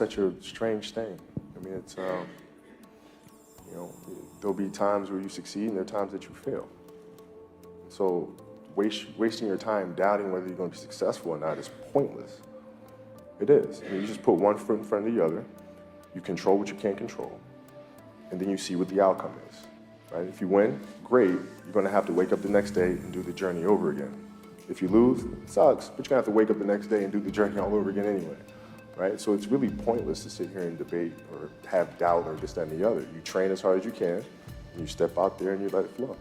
such a strange thing. I mean, it's, you know, there'll be times where you succeed and there are times that you fail. So wasting your time doubting whether you're going to be successful or not is pointless. It is. I mean, you just put one foot in front of the other, you control what you can't control, and then you see what the outcome is, right? If you win, great, you're going to have to wake up the next day and do the journey over again. If you lose, it sucks, but you're going to have to wake up the next day and do the journey all over again anyway. Right? So it's really pointless to sit here and debate or have doubt or this, that, and the other. You train as hard as you can, and you step out there and you let it flow.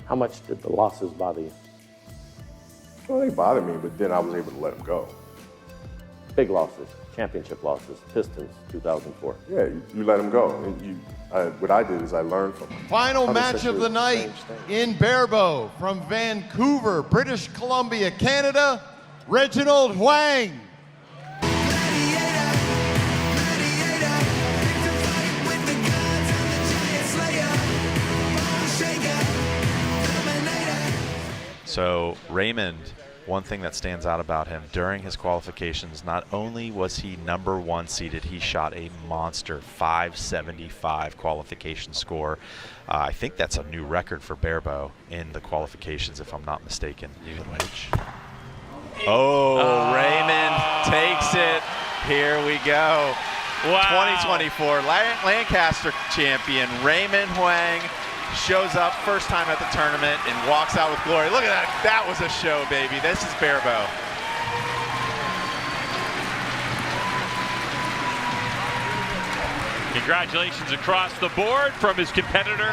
How much did the losses bother you? Well, they bother me, but then I was able to let them go. Big losses, championship losses, Pistons, 2004. Yeah, you let them go. And what I did is I learned from them. Final match of the night in Barebow from Vancouver, British Columbia, Canada, Reginald Wang. So Raymond, one thing that stands out about him during his qualifications, not only was he #1 seeded, he shot a monster 575 qualification score. I think that's a new record for Barebow in the qualifications, if I'm not mistaken. Oh, Raymond takes it. Here we go. Wow. 2024 Lancaster champion Raymond Wang shows up first time at the tournament and walks out with glory. Look at that. That was a show, baby. This is Barebow. Congratulations across the board from his competitor.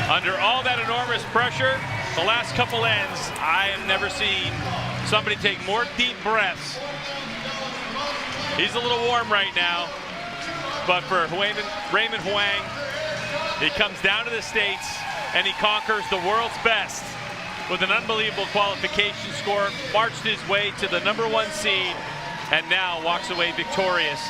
Under all that enormous pressure, the last couple ends, I have never seen somebody take more deep breaths. He's a little warm right now. But for Raymond Wang, he comes down to the States and he conquers the world's best with an unbelievable qualification score, marched his way to the #1 seed, and now walks away victorious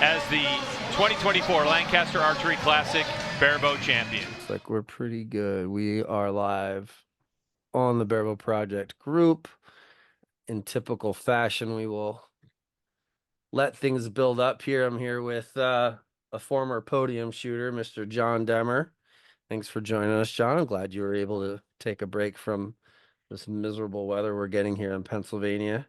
as the 2024 Lancaster Archery Classic Barebow champion. Looks like we're pretty good. We are live on the Barebow Project group. In typical fashion, we will let things build up here. I'm here with a former podium shooter, Mr. John Demmer. Thanks for joining us, John. I'm glad you were able to take a break from this miserable weather we're getting here in Pennsylvania.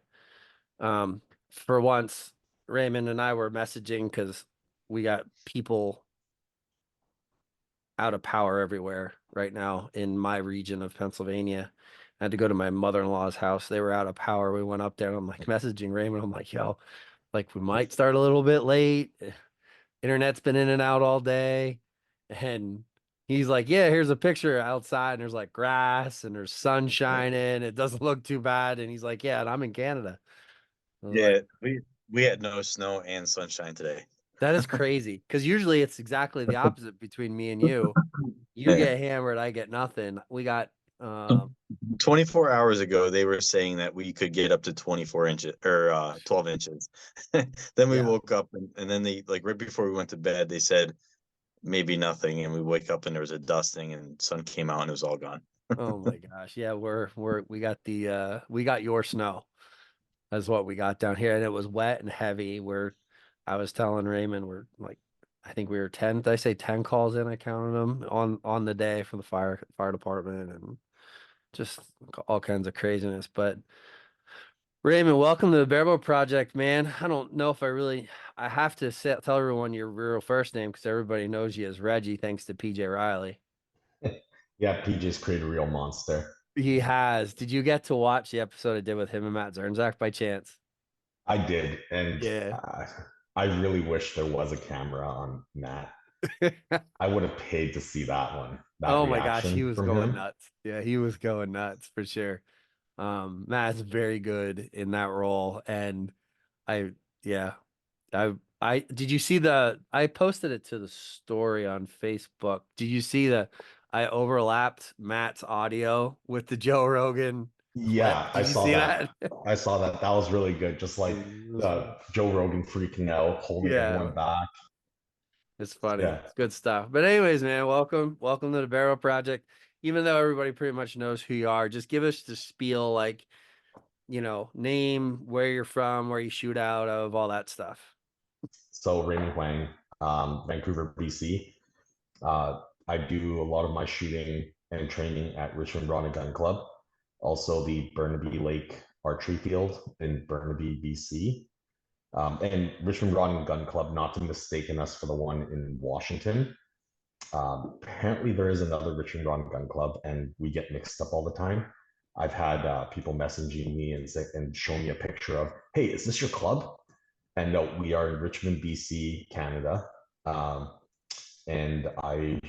For once, Raymond and I were messaging because we got people out of power everywhere right now in my region of Pennsylvania. I had to go to my mother-in-law's house. They were out of power. We went up there and I'm like messaging Raymond. I'm like, yo, like we might start a little bit late. Internet's been in and out all day. And he's like, yeah, here's a picture outside and there's like grass and there's sun shining. It doesn't look too bad. And he's like, yeah, and I'm in Canada. Yeah, like, we had no snow and sunshine today. That is crazy. Because usually it's exactly the opposite between me and you. You get hammered, I get nothing. We got 24 hours ago, they were saying that we could get up to 24 inches or 12 inches. Then we woke up and then they, like right before we went to bed, they said maybe nothing. And we wake up and there was a dusting and sun came out and it was all gone. Oh my gosh. Yeah, we got we got your snow. That's what we got down here. And it was wet and heavy. I was telling Raymond, we're like, I think we were 10. Did I say 10 calls in? I counted them on the day from the fire department and just all kinds of craziness. But Raymond, welcome to the Barebow Project, man. I don't know if I have to tell everyone your real first name because everybody knows you as Reggie, thanks to PJ Riley. Yeah, PJ's created a real monster. He has. Did you get to watch the episode I did with him and Matt Zernzak by chance? I did. And yeah. I really wish there was a camera on Matt. I would have paid to see that one. Oh my gosh, he was going nuts. Yeah, he was going nuts for sure. Matt's very good in that role. And I did you see I posted it to the story on Facebook. Did you see I overlapped Matt's audio with the Joe Rogan? Yeah, I saw that. I saw that. That was really good. Just like Joe Rogan freaking out, holding everyone back. It's funny. Yeah. It's good stuff. But anyways, man, welcome to the Barebow Project. Even though everybody pretty much knows who you are, just give us the spiel. Like, name, where you're from, where you shoot out of, all that stuff. So Raymond Wang, Vancouver, BC. I do a lot of my shooting and training at Richmond Rod and Gun Club, also the Burnaby Lake Archery Field in Burnaby, BC. And Richmond Rod and Gun Club, not to mistaken us for the one in Washington. Apparently, there is another Richmond Rod and Gun Club, and we get mixed up all the time. I've had people messaging me and showing me a picture of, hey, is this your club? And no, we are in Richmond, BC, Canada. And I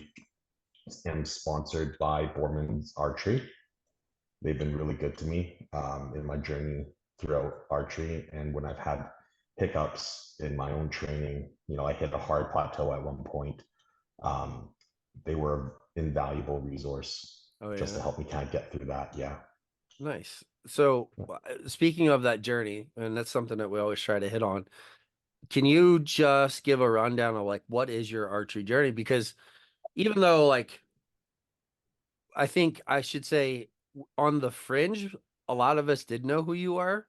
am sponsored by Borman's Archery. They've been really good to me in my journey throughout archery. And when I've had hiccups in my own training, I hit a hard plateau at one point. They were an invaluable resource just to help me kind of get through that. Yeah. Nice. So speaking of that journey, and that's something that we always try to hit on, can you just give a rundown of like, what is your archery journey? Because even though like, I think I should say on the fringe, a lot of us did know who you are.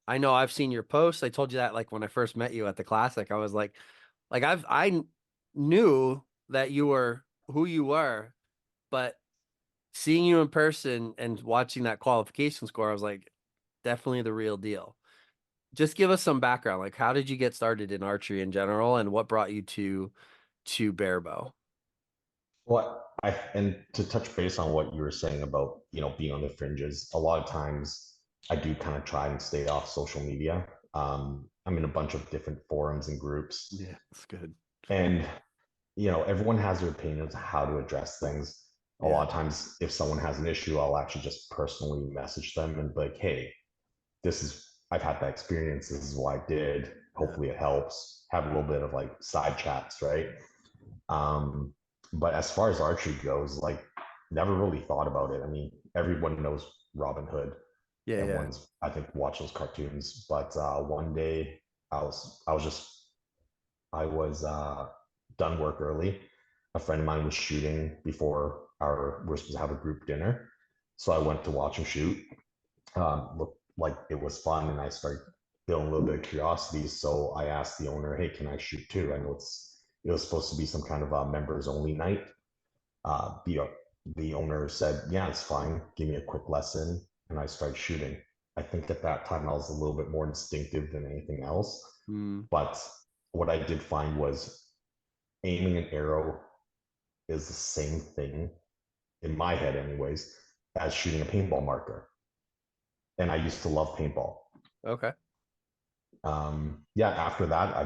I know I've seen your posts. I told you that like when I first met you at the Classic, I was like I knew that you were who you were, but seeing you in person and watching that qualification score, I was like, definitely the real deal. Just give us some background. Like, how did you get started in archery in general, and what brought you to Barebow? And to touch base on what you were saying about, being on the fringes, a lot of times I do kind of try and stay off social media. I'm in a bunch of different forums and groups. Yeah, that's good. And, everyone has their opinion of how to address things. A lot of times, if someone has an issue, I'll actually just personally message them and be like, hey, I've had that experience. This is what I did. Hopefully it helps. Have a little bit of like side chats, right? But as far as archery goes, like never really thought about it. I mean, everyone knows Robin Hood. Yeah, Everyone's, I think, watch those cartoons. But one day I was done work early. A friend of mine was shooting before we're supposed to have a group dinner. So I went to watch him shoot. Looked like it was fun, and I started feeling a little bit of curiosity. So I asked the owner, hey, can I shoot too? I know it was supposed to be some kind of a members only night. The owner said, yeah, it's fine. Give me a quick lesson. And I started shooting. I think at that time I was a little bit more instinctive than anything else. But what I did find was aiming an arrow is the same thing, in my head anyways, as shooting a paintball marker. And I used to love paintball. Okay. After that,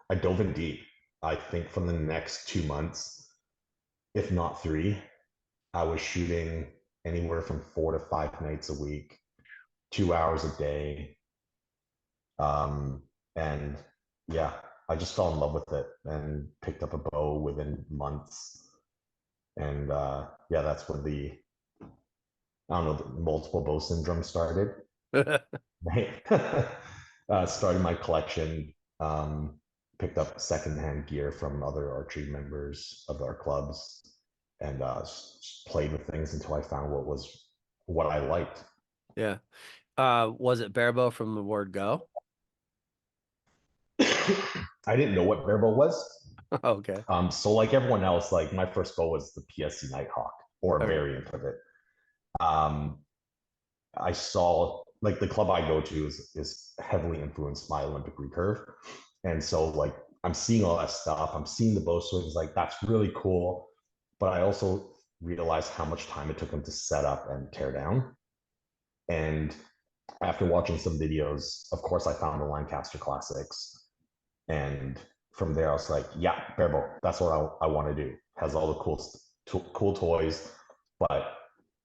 I dove in deep. I think for the next 2 months, if not 3, I was shooting anywhere from 4 to 5 nights a week, 2 hours a day. And yeah, I just fell in love with it and picked up a bow within months. And that's when the multiple bow syndrome started. Started my collection, picked up secondhand gear from other archery members of our clubs, and played with things until I found what I liked. Yeah. Was it Barebow from the word go? I didn't know what Barebow was. Okay. So like everyone else, like my first bow was the PSC Nighthawk, or a variant of it. I saw like the club I go to is heavily influenced by Olympic recurve. And so like I'm seeing all that stuff. I'm seeing the bow swings, like that's really cool. But I also realized how much time it took them to set up and tear down. And after watching some videos, of course, I found the Lancaster classics. And from there, I was like, yeah, Barebow, that's what I want to do. Has all the cool toys, but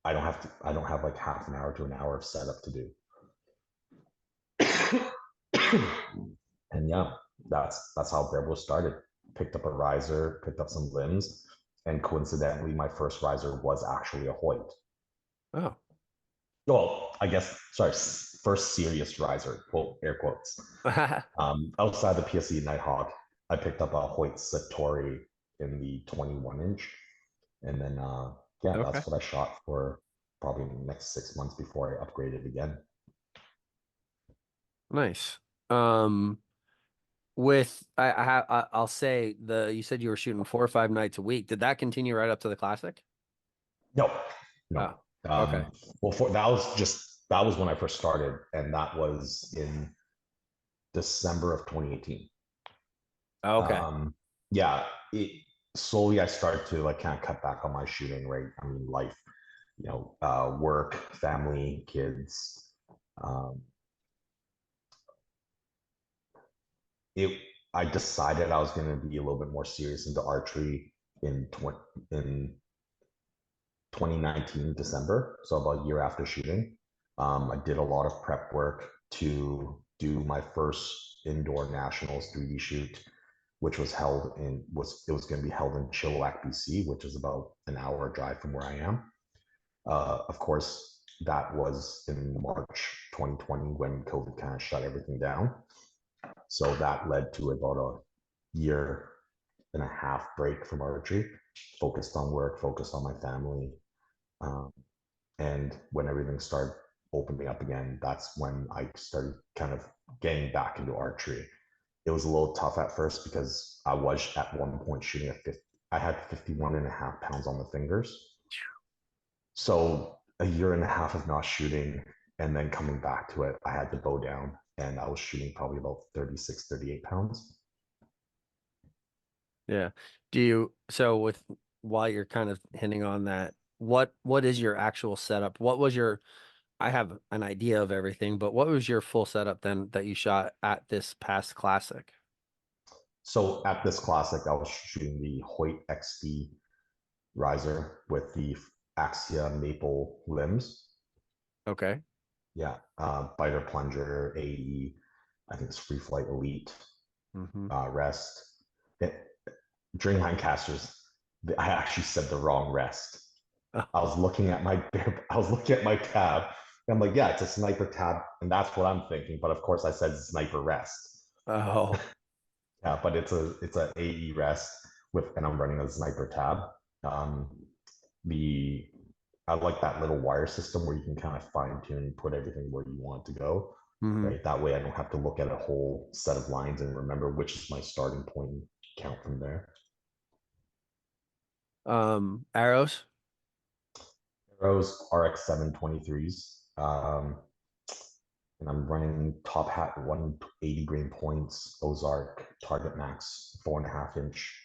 I don't have like half an hour to an hour of setup to do. And yeah, that's how Barebow started. Picked up a riser, picked up some limbs, and coincidentally, my first riser was actually a Hoyt. Oh. Well, I guess, sorry, first serious riser, quote, air quotes. Outside the PSC Nighthawk, I picked up a Hoyt Satori in the 21-inch. And then, that's what I shot for probably the next 6 months before I upgraded again. Nice. Um, with I'll say you said you were shooting 4 or 5 nights a week. Did that continue right up to the classic? No, no. Oh, okay. Well, that was when I first started, and that was in December of 2018. Okay. Yeah, slowly I started to like kind of cut back on my shooting, right? I mean, life, work, family, kids. Um, it I decided I was going to be a little bit more serious into archery in 2019 December, so about a year after shooting. I did a lot of prep work to do my first indoor nationals 3D shoot, which was going to be held in Chilliwack, BC, which is about an hour drive from where I am. Of course, that was in March 2020 when COVID kind of shut everything down. So that led to about a year and a half break from archery, focused on work, focused on my family. Um, and when everything started opening up again, that's when I started kind of getting back into archery. It was a little tough at first because I was at one point shooting at 50. I had 51.5 pounds on the fingers. So a year and a half of not shooting and then coming back to it, I had to bow down and I was shooting probably about 36, 38 pounds. Yeah. While you're kind of hinting on that, what is your actual setup? I have an idea of everything, but what was your full setup then that you shot at this past classic? So at this classic, I was shooting the Hoyt XD riser with the Axia maple limbs. Okay. Yeah, biter plunger, AE, I think it's Free Flight Elite, Mm-hmm. rest. During Lancasters, I actually said the wrong rest. I was looking at my tab. And I'm like, yeah, it's a sniper tab, and that's what I'm thinking. But of course, I said sniper rest. Oh, Yeah, but it's a AE rest and I'm running a sniper tab. Um, the I like that little wire system where you can kind of fine tune, put everything where you want it to go. mm-hmm. Right, that way I don't have to look at a whole set of lines and remember which is my starting point and count from there. Arrows. Arrows RX 723s. And I'm running top hat 180 grain points, Ozark Target Max 4.5 inch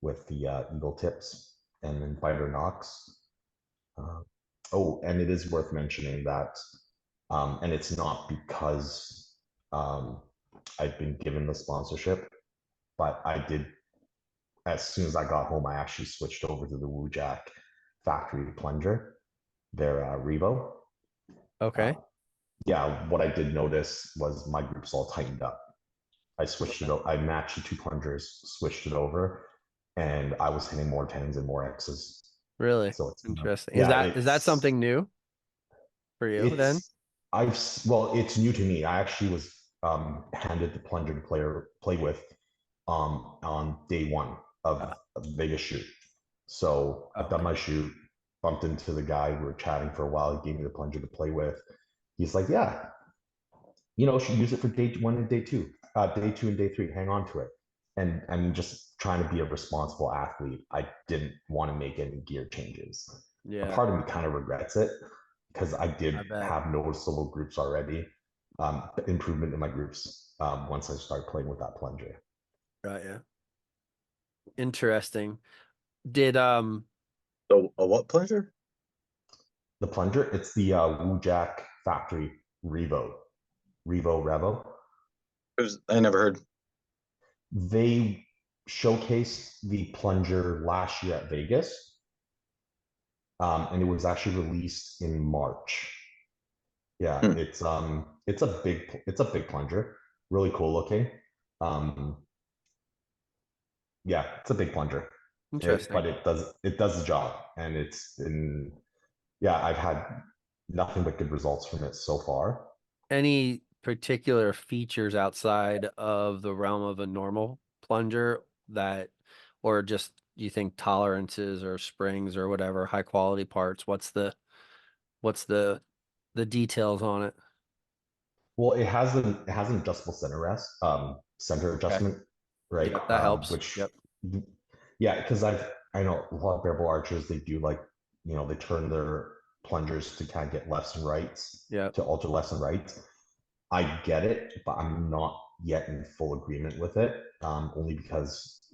with the eagle tips, and then Fighter Knox. And it is worth mentioning that, and it's not because I've been given the sponsorship, but I did, as soon as I got home, I actually switched over to the Wujack factory plunger, their Revo. Okay. Yeah, what I did notice was my groups all tightened up. I switched it. I matched the two plungers, switched it over, and I was hitting more tens and more X's. Really So it's interesting. yeah, Is that something new for you then? It's new to me. I actually was handed the plunger to play with on day one of the Vegas shoot. So I've done my shoot, bumped into the guy. We were chatting for a while. He gave me the plunger to play with. He's like, yeah, should use it for day one and day two and day three. Hang on to it. And I'm just trying to be a responsible athlete. I didn't want to make any gear changes. A Yeah, part of me kind of regrets it because I did I bet. have noticeable groups already. Improvement in my groups once I started playing with that plunger. Right, yeah. Interesting. Did So a what plunger? The plunger, it's the Wujack Factory Revo. I never heard. They showcased the plunger last year at Vegas, and it was actually released in March. Yeah, it's a big plunger, really cool looking. Yeah, it's a big plunger. interesting. But it does the job, and I've had nothing but good results from it so far. Any particular features outside of the realm of a normal plunger or just you think tolerances or springs or whatever, high quality parts? What's the details on it? Well, it has an adjustable center adjustment, right? Yep, that helps. Which, Yep. yeah, because I know a lot of barebow archers, they do like, they turn their plungers to kind of get lefts and rights, Yep. to alter lefts and rights. I get it, but I'm not yet in full agreement with it. Only because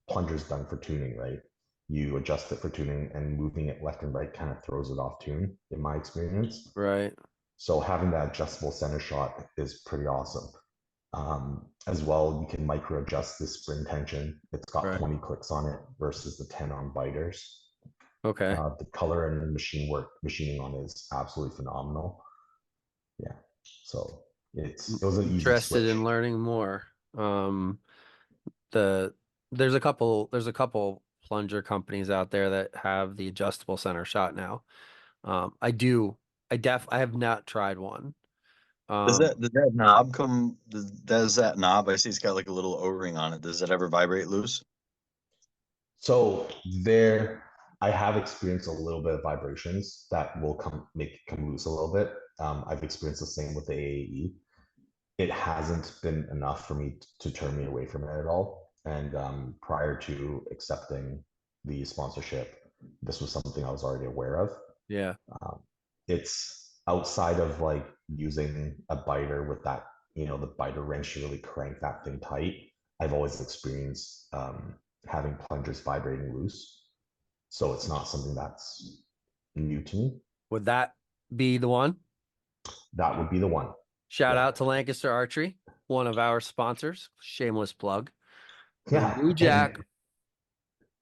plunger's done for tuning, right? You adjust it for tuning, and moving it left and right kind of throws it off tune, in my experience. Right. So having that adjustable center shot is pretty awesome. As well, you can micro adjust the spring tension. It's got Right. 20 clicks on it versus the 10 on biters. Okay. The color and machining on it is absolutely phenomenal. Yeah. So it was an easy Interested switch. in learning more. There's a couple plunger companies out there that have the adjustable center shot now. I have not tried one. Does that knob come? Does that knob? I see it's got like a little O-ring on it. Does that ever vibrate loose? So I have experienced a little bit of vibrations that will make it come loose a little bit. I've experienced the same with the AAE. It hasn't been enough for me to turn me away from it at all. And prior to accepting the sponsorship, this was something I was already aware of. Yeah. It's outside of like using a biter with that, the biter wrench to really crank that thing tight. I've always experienced having plungers vibrating loose. So it's not something that's new to me. Would that be the one? That would be the one. Shout out to Lancaster Archery, one of our sponsors. Shameless plug. Yeah. The Blue Jack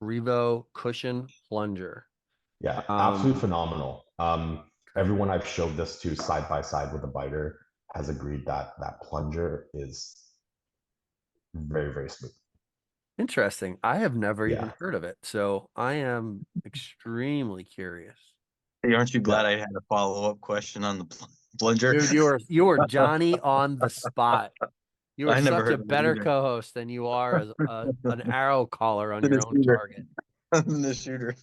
Revo Cushion Plunger. Yeah, absolutely phenomenal. Everyone I've showed this to side by side with a biter has agreed that that plunger is very, very smooth. Interesting. I have never even heard of it, so I am extremely curious. Hey, aren't you glad I had a follow-up question on the plunger? Dude, you are Johnny on the spot. You are I never such a heard of it better either. co-host than you are as an arrow caller on your own target. I'm the shooter.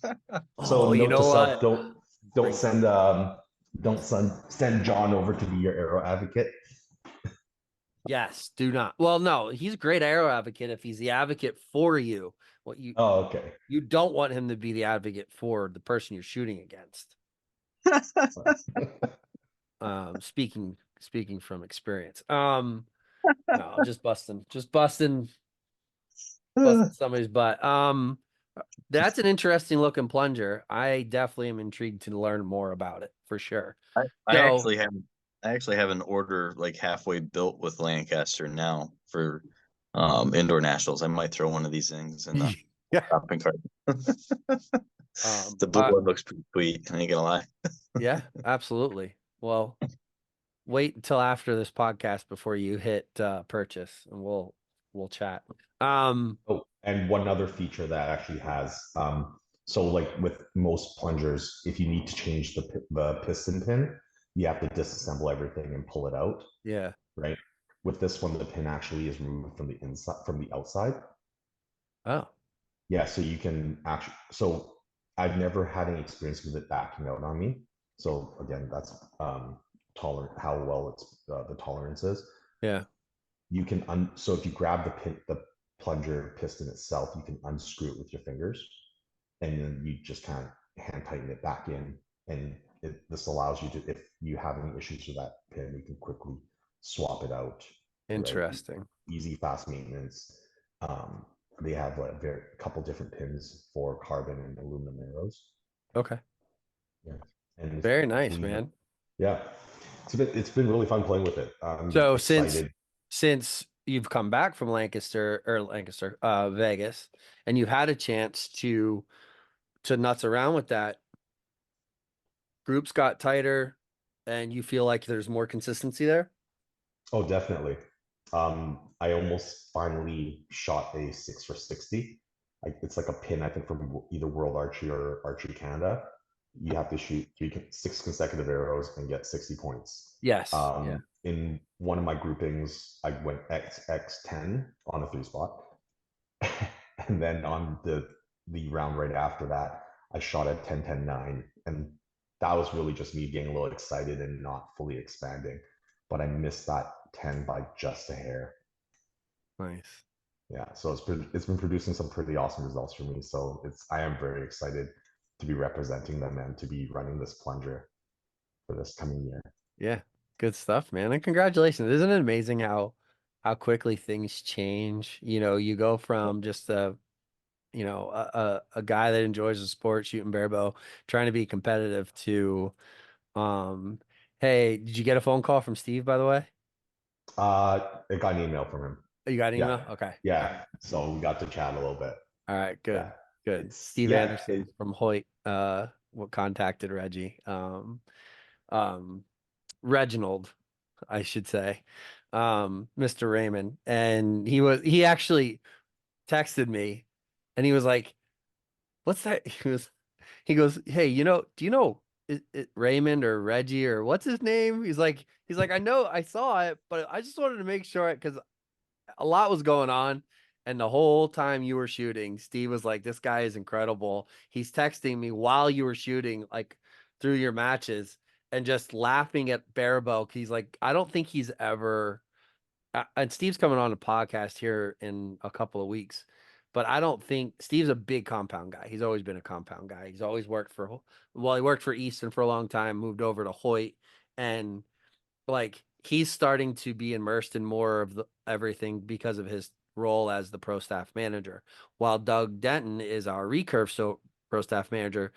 So you note know to what? self, don't send John over to be your arrow advocate. Yes, do not. Well, no, he's a great arrow advocate if he's the advocate for you. Oh, okay. You don't want him to be the advocate for the person you're shooting against. Speaking from experience. No, just busting somebody's butt. That's an interesting looking plunger. I definitely am intrigued to learn more about it for sure. I actually have an order like halfway built with Lancaster now for indoor nationals. I might throw one of these things in the shopping cart. The blue one looks pretty sweet. I ain't gonna lie. Yeah, absolutely. Well, wait until after this podcast before you hit purchase, and we'll chat. Oh, and one other feature that actually has, so like with most plungers, if you need to change the piston pin, you have to disassemble everything and pull it out. Yeah. Right. With this one, the pin actually is removed from the inside, from the outside. Oh. Yeah. So you can actually. So I've never had any experience with it backing out on me. So again, that's tolerant how well it's the tolerance is. Yeah. You can so if you grab the plunger piston itself, you can unscrew it with your fingers, and then you just kind of hand tighten it back in. And this allows you to, if you have any issues with that pin, you can quickly swap it out. Interesting. Right? Easy, fast maintenance. They have a couple different pins for carbon and aluminum arrows. Okay. Yeah. And very nice, man. Yeah. It's been really fun playing with it. I'm so excited. Since you've come back from Vegas, and you've had a chance to nuts around with that, groups got tighter, and you feel like there's more consistency there? Oh, definitely. I almost finally shot a 6 for 60. It's like a pin, I think, from either World Archery or Archery Canada. You have to shoot 6 consecutive arrows and get 60 points. Yes. In one of my groupings, I went X10 on a 3-spot. And then on the round right after that, I shot at 10-10-9. And that was really just me getting a little excited and not fully expanding. but I missed that 10 by just a hair. Nice. Yeah, so it's been producing some pretty awesome results for me. So I am very excited to be representing them and to be running this plunger for this coming year. Yeah, good stuff, man. And congratulations. Isn't it amazing how quickly things change? You know, you go from just a guy that enjoys the sport, shooting barebow, trying to be competitive to hey, did you get a phone call from Steve, by the way? I got an email from him. Oh, you got an email? Yeah, Okay. yeah. So we got to chat a little bit. All right, good. Yeah, Good. Steve Anderson from Hoyt what contacted Reggie. Reginald, I should say. Mr. Raymond. And he actually texted me and he was like, what's that? He goes, hey, do you know Raymond or Reggie or what's his name? He's like, I know I saw it, but I just wanted to make sure because a lot was going on. And the whole time you were shooting, Steve was like, this guy is incredible. He's texting me while you were shooting, like through your matches and just laughing at Barebow. He's like, I don't think he's ever, and Steve's coming on a podcast here in a couple of weeks, but I don't think Steve's a big compound guy. He's always been a compound guy. He's always worked he worked for Easton for a long time, moved over to Hoyt, and like he's starting to be immersed in more of everything because of his role as the pro staff manager. While Doug Denton is our recurve pro staff manager,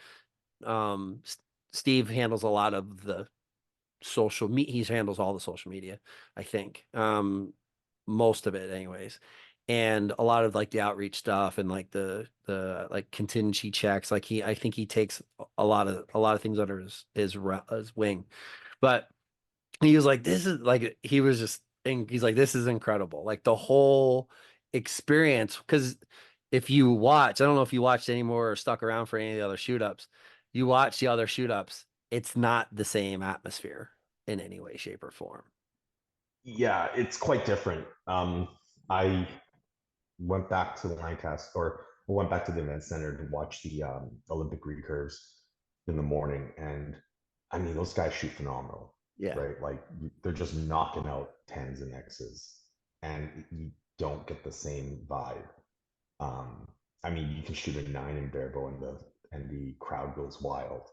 Steve handles a lot of the social media. He handles all the social media, I think. Most of it anyways. And a lot of like the outreach stuff and like the like contingency checks. Like I think he takes a lot of things under his wing. But he was like, this is like, he was just, and he's like, this is incredible. Like the whole experience. Cause if you watch, I don't know if you watched any more or stuck around for any of the other shoot ups, you watch the other shoot ups, it's not the same atmosphere in any way, shape, or form. Yeah, it's quite different. I went back to Lancaster, or went back to the event center to watch the Olympic recurves in the morning, and I mean those guys shoot phenomenal. Yeah. Right, like they're just knocking out tens and X's, and you don't get the same vibe. I mean, you can shoot a 9 in barebow, and the crowd goes wild.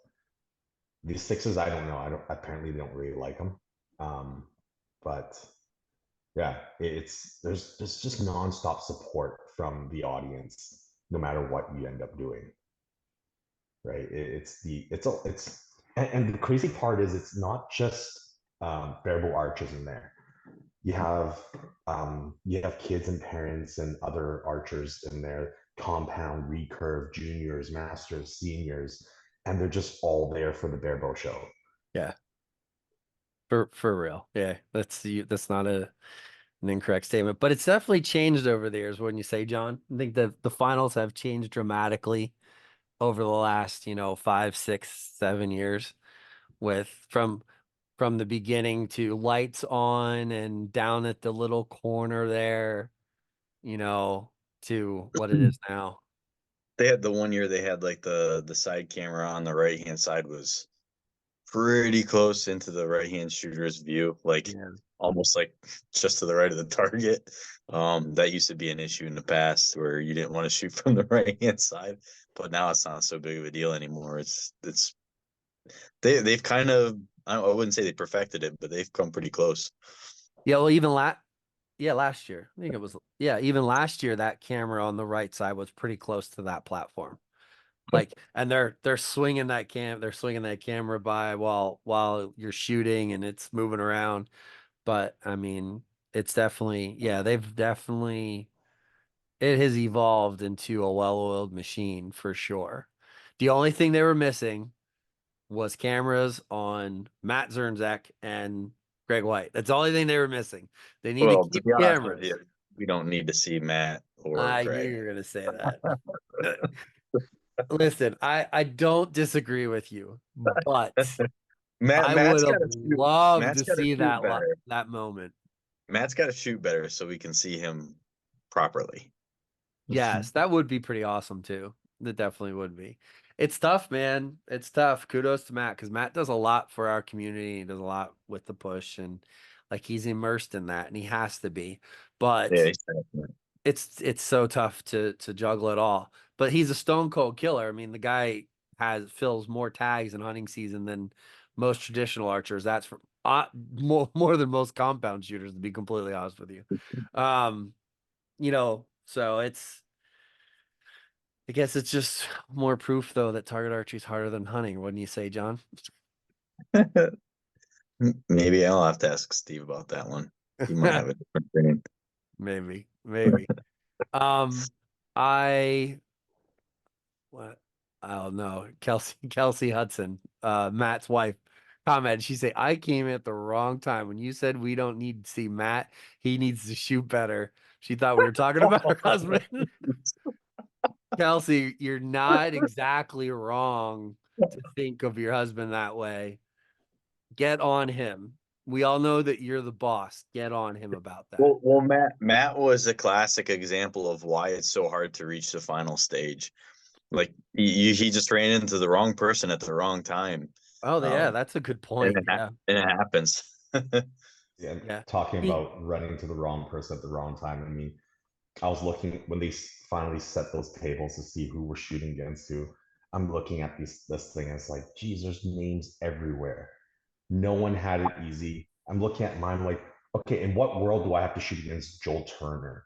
These sixes, I don't know. Apparently they don't really like them. But yeah, there's just nonstop support from the audience, no matter what you end up doing. Right? And the crazy part is it's not just barebow archers in there. You have kids and parents and other archers in there, compound, recurve, juniors, masters, seniors, and they're just all there for the barebow show. Yeah. For real. Yeah. That's not an incorrect statement, but it's definitely changed over the years, wouldn't you say, John? I think the finals have changed dramatically over the last, 5, 6, 7 years with from the beginning to lights on and down at the little corner there, to what it is now. They had the one year they had like the side camera on the right hand side was pretty close into the right hand shooter's view, like almost like just to the right of the target. That used to be an issue in the past where you didn't want to shoot from the right hand side, but now it's not so big of a deal anymore. They've kind of, I wouldn't say they perfected it, but they've come pretty close. Yeah, well, last year. I think it was even last year that camera on the right side was pretty close to that platform. Like, and they're swinging that camera by while you're shooting and it's moving around. But I mean, it's definitely, it has evolved into a well-oiled machine for sure. The only thing they were missing was cameras on Matt Zernzek and Greg White. That's the only thing they were missing. They need to keep be honest with cameras. you, we don't need to see Matt or I knew Greg. you were going to say that. Listen, I don't disagree with you, but I would have loved to see that moment. Matt's got to shoot better so we can see him properly. Yes, that would be pretty awesome too. That definitely would be. It's tough, man. It's tough. Kudos to Matt because Matt does a lot for our community. He does a lot with the push, and Like he's immersed in that, and he has to be. But Yeah, exactly. it's so tough to juggle it all. But he's a stone cold killer. I mean, the guy fills more tags in hunting season than most traditional archers. That's for more than most compound shooters, to be completely honest with you. So I guess it's just more proof though that target archery is harder than hunting. Wouldn't you say, John? Maybe I'll have to ask Steve about that one. He might have a different opinion. Maybe. Um, I what? I don't know. Kelsey Hudson, Matt's wife, commented. She said, "I came at the wrong time when you said we don't need to see Matt. He needs to shoot better." She thought we were talking about her husband. Kelsey, you're not exactly wrong to think of your husband that way. Get on him. We all know that you're the boss. Get on him about that. Well, Matt was a classic example of why it's so hard to reach the final stage. Like he just ran into the wrong person at the wrong time. Oh, yeah, that's a good point. And it happens. Yeah, talking about running to the wrong person at the wrong time. I mean, I was looking when they finally set those tables to see who we're shooting against who. I'm looking at this thing and it's like, geez, there's names everywhere. No one had it easy. I'm looking at mine like, okay, in what world do I have to shoot against Joel Turner?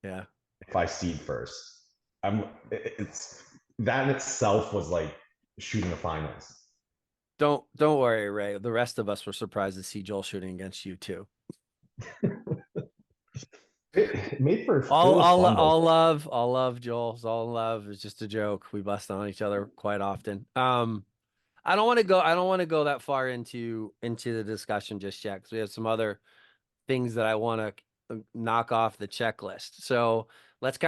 Yeah. If I seed first, it's that in itself was like shooting the finals. Don't worry, Ray. The rest of us were surprised to see Joel shooting against you too. It made for all love, Joel. It's all love. It's just a joke. We bust on each other quite often. I don't want to go that far into the discussion just yet because we have some other things that I want to knock off the checklist. So let's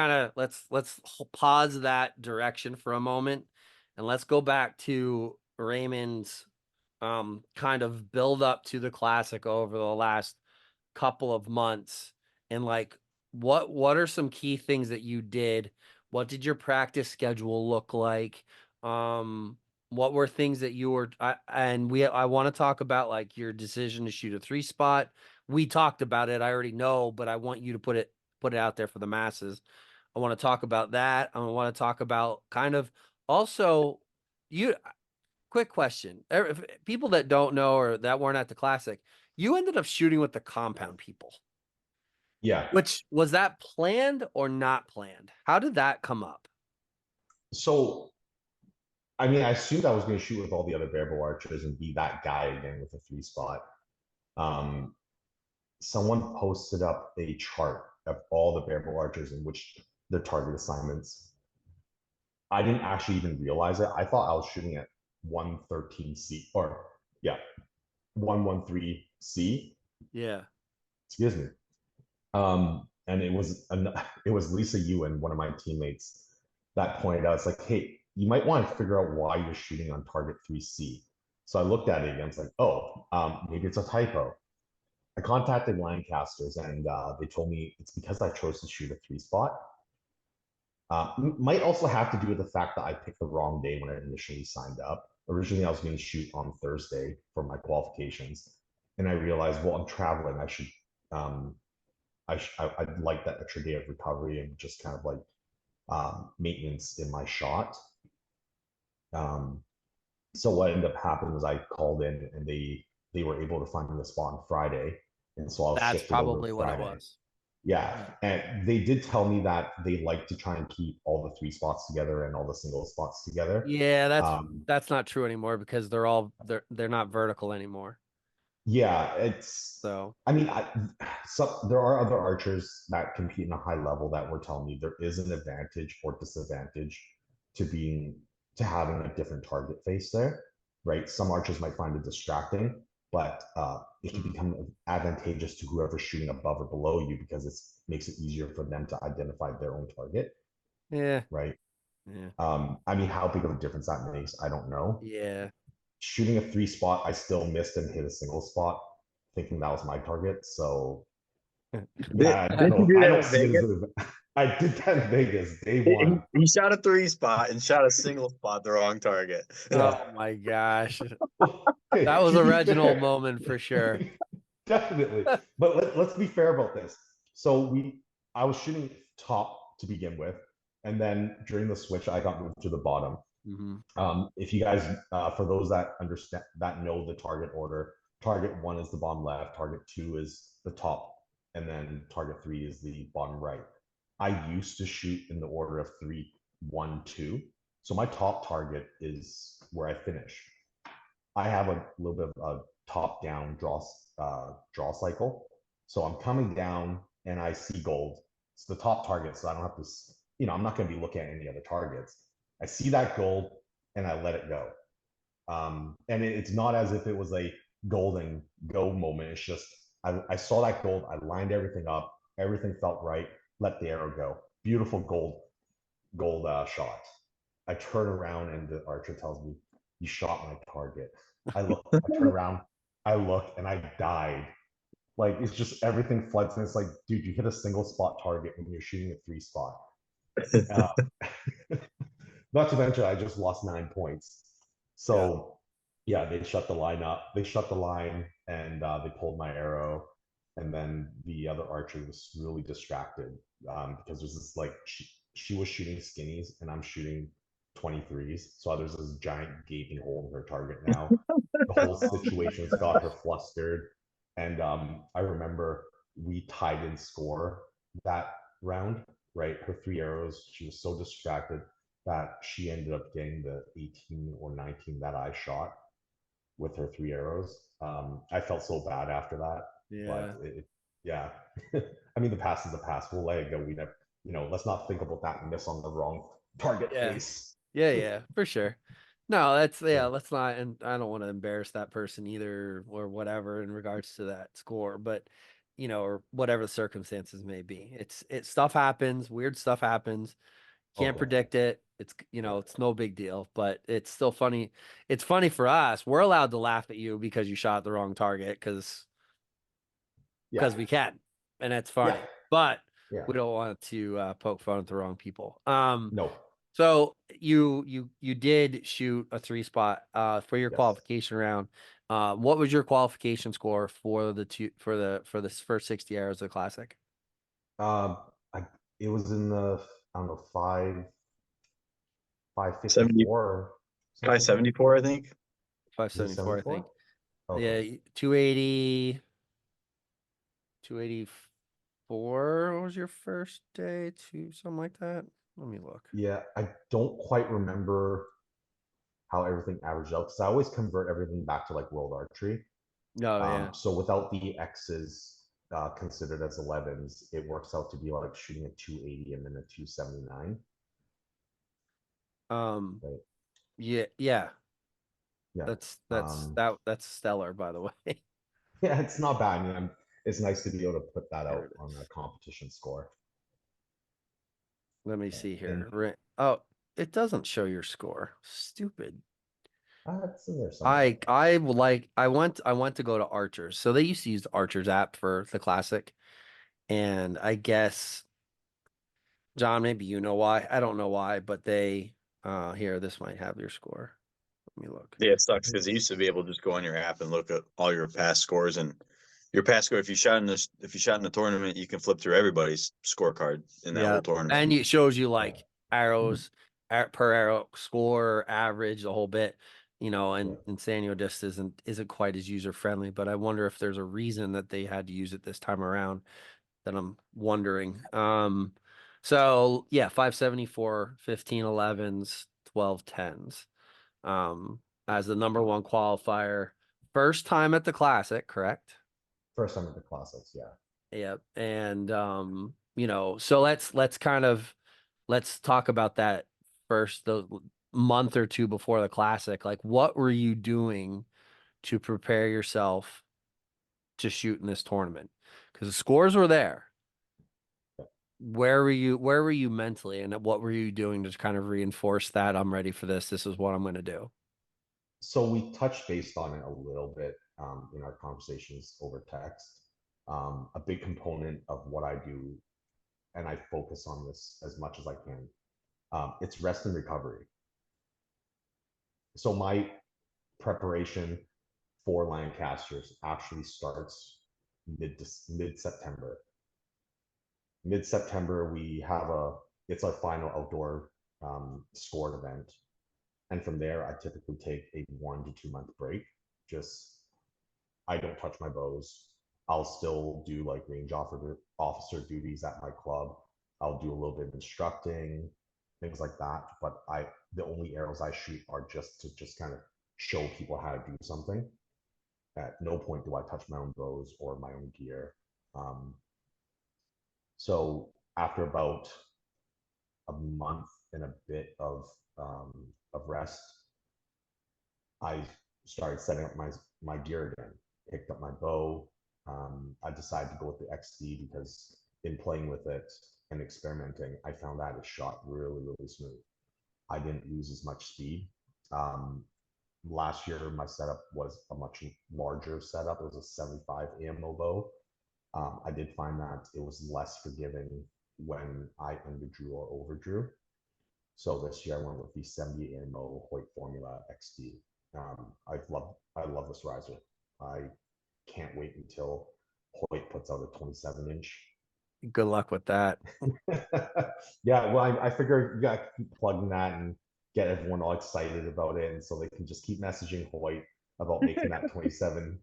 pause that direction for a moment and let's go back to Raymond's kind of build up to the classic over the last couple of months, and like what are some key things that you did? What did your practice schedule look like? What were things that you were I want to talk about like your decision to shoot a 3-spot. We talked about it. I already know, but I want you to put it out there for the masses. I want to talk about that. I want to talk about kind of also quick question. People that don't know or that weren't at the classic, you ended up shooting with the compound people. Yeah. Which was that planned or not planned? How did that come up? So, I mean, I assumed I was going to shoot with all the other Barebow archers and be that guy again with a 3-spot. Someone posted up a chart of all the Barebow archers in which their target assignments. I didn't actually even realize it. I thought I was shooting at 113C or 113C. Yeah. Excuse me. And it was Lisa Ewan, one of my teammates, that pointed out, it's like, hey, you might want to figure out why you're shooting on target 3C. So I looked at it and it's like, maybe it's a typo. I contacted Lancasters and they told me it's because I chose to shoot a 3-spot. Might also have to do with the fact that I picked the wrong day when I initially signed up. Originally, I was going to shoot on Thursday for my qualifications, and I realized, well, I'm traveling. I'd like that extra day of recovery and just kind of like maintenance in my shot. So what ended up happening was I called in and they were able to find me a spot on Friday, and so I was That's probably what it was. Yeah, and they did tell me that they like to try and keep all the 3 spots together and all the single spots together. Yeah, that's not true anymore because they're not vertical anymore. Yeah, it's so. I mean, there are other archers that compete in a high level that were telling me there is an advantage or disadvantage to having a different target face there, right? Some archers might find it distracting, but it can become advantageous to whoever's shooting above or below you because it makes it easier for them to identify their own target. Yeah. Right. Yeah. I mean, how big of a difference that makes, I don't know. Yeah. Shooting a 3-spot, I still missed and hit a single spot, thinking that was my target. So yeah, I don't see it as I did that in Vegas day one. He shot a 3-spot and shot a single spot, the wrong target. Oh my gosh. That was a Reginald moment for sure. Definitely. But let's be fair about this. So I was shooting top to begin with, and then during the switch, I got moved to the bottom. If you guys, for those that understand that know the target order, target 1 is the bottom left, target 2 is the top, and then target 3 is the bottom right. I used to shoot in the order of 3, 1, 2. So my top target is where I finish. I have a little bit of a top down draw cycle. So I'm coming down and I see gold. It's the top target, so I don't have to, I'm not going to be looking at any other targets. I see that gold and I let it go. And it's not as if it was a golden go moment. It's just I saw that gold, I lined everything up, everything felt right, let the arrow go. Beautiful gold shot. I turn around and the archer tells me, "You shot my target." I look, I turn around, I look, and I died. Like, it's just everything floods, and it's like, dude, you hit a single spot target when you're shooting a 3 spot. Not to mention, I just lost 9 points. So, yeah, they shut the line up. They shut the line, and they pulled my arrow. And then the other archer was really distracted because there's this, like, she was shooting skinnies, and I'm shooting 23s. So there's this giant gaping hole in her target now. The whole situation's got her flustered. And I remember we tied in score that round, right? Her 3 arrows, she was so distracted that she ended up getting the 18 or 19 that I shot with her 3 arrows. I felt so bad after that. Yeah. But yeah. I mean, the past is the past. We'll let it go. We never, let's not think about that miss on the wrong target face. Yeah, for sure. No, let's not, and I don't want to embarrass that person either or whatever in regards to that score, but or whatever the circumstances may be. It's stuff happens, weird stuff happens. Can't predict it. It's no big deal, but it's still funny. It's funny for us. We're allowed to laugh at you because you shot the wrong target because we can, and that's funny. But we don't want to poke fun at the wrong people. No. So you did shoot a 3 spot for your qualification round. What was your qualification score for the first 60 arrows of the classic? It was in the, I don't know, 554. 574, I think. 574, I think. Okay. Yeah, 280. 284 was your first day, something like that. Let me look. Yeah, I don't quite remember how everything averaged out because I always convert everything back to like World Archery. So without the X's considered as 11s, it works out to be like shooting a 280 and then a 279. Right. Yeah. That's stellar, by the way. Yeah, it's not bad. I mean, it's nice to be able to put that out on a competition score. Let me see here. Oh, it doesn't show your score. Stupid. It's in there somewhere. I went to go to Archers. So they used to use the Archers app for the classic. And I guess, John, maybe you know why. I don't know why, but they here, this might have your score. Let me look. Yeah, it sucks because you used to be able to just go on your app and look at all your past scores and your past score. If you shot in the tournament, you can flip through everybody's scorecard in that whole tournament. And it shows you like arrows per arrow score, average, the whole bit. And Sanyo just isn't quite as user friendly. But I wonder if there's a reason that they had to use it this time around. That I'm wondering. So yeah, 574, 15 11s, 12 10s. As the number 1 qualifier, first time at the Classic, correct? First time at the Classics, yeah. Yep. And so let's talk about that first, the month or two before the Classic. Like, what were you doing to prepare yourself to shoot in this tournament? Because the scores were there. Where were you mentally, and what were you doing to kind of reinforce that I'm ready for this? This is what I'm going to do. So we touched based on it a little bit in our conversations over text. A big component of what I do, and I focus on this as much as I can, it's rest and recovery. So my preparation for Lancasters actually starts mid September. Mid September, it's our final outdoor scored event, and from there, I typically take a 1 to 2 month break. Just I don't touch my bows. I'll still do like range officer duties at my club. I'll do a little bit of instructing, things like that. But the only arrows I shoot are just to kind of show people how to do something. At no point do I touch my own bows or my own gear. So after about a month and a bit of rest, I started setting up my gear again. Picked up my bow. I decided to go with the XD because in playing with it and experimenting, I found that it shot really, really smooth. I didn't lose as much speed. Last year, my setup was a much larger setup. It was a 75 AMO bow. I did find that it was less forgiving when I underdrew or overdrew. So this year I went with the 70 AMO Hoyt Formula XD. I love this riser. I can't wait until Hoyt puts out a 27-inch. Good luck with that. Yeah, well, I figure you gotta keep plugging that and get everyone all excited about it, and so they can just keep messaging Hoyt about making that 27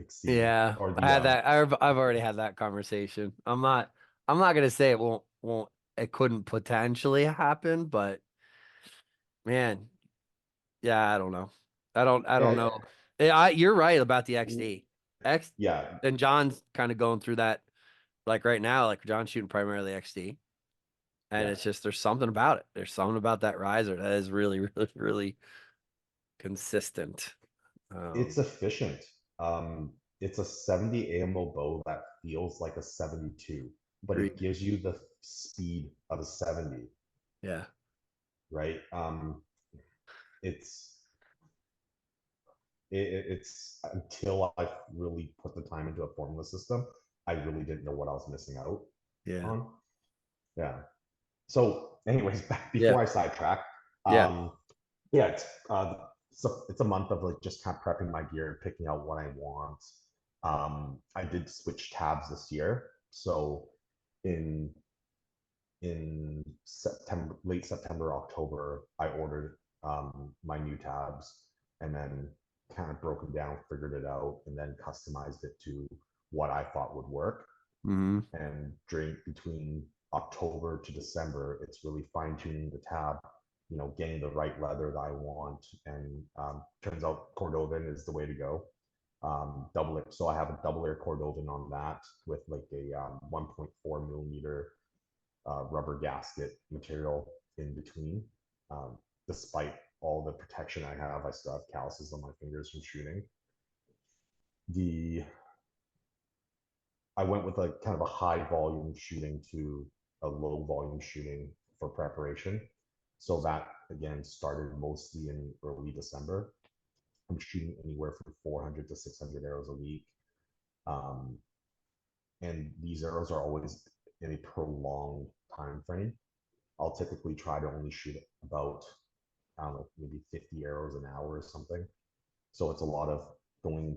exceed. Yeah, Or the, I had that. I've already had that conversation. I'm not gonna say it won't. It couldn't potentially happen, but man, yeah, I don't know. I don't know. You're right about the XD. Yeah, And John's kind of going through that, like right now. Like John's shooting primarily XD, and yeah. it's just there's something about it. There's something about that riser that is really, really, really consistent. It's efficient. It's a 70 AMO bow that feels like a 72, but it gives you the speed of a 70, Yeah. right? It's it's until I really put the time into a formula system, I really didn't know what I was missing out Yeah. on. Yeah. So, anyways, before Yeah. I sidetrack, Yeah. yeah, it's a month of like just kind of prepping my gear, picking out what I want. I did switch tabs this year, so in September, late September, October, I ordered my new tabs, and then kind of broken down, figured it out, and then customized it to what I thought would work. Mm-hmm. And between October to December, it's really fine tuning the tab, getting the right leather that I want. And turns out Cordovan is the way to go. So I have a double air Cordovan on that with like a 1.4 millimeter rubber gasket material in between. Despite all the protection I have, I still have calluses on my fingers from shooting. I went with a kind of a high volume shooting to a low volume shooting for preparation. So that again started mostly in early December. I'm shooting anywhere from 400 to 600 arrows a week. And these arrows are always in a prolonged time frame. I'll typically try to only shoot about, I don't know, maybe 50 arrows an hour or something. So it's a lot of going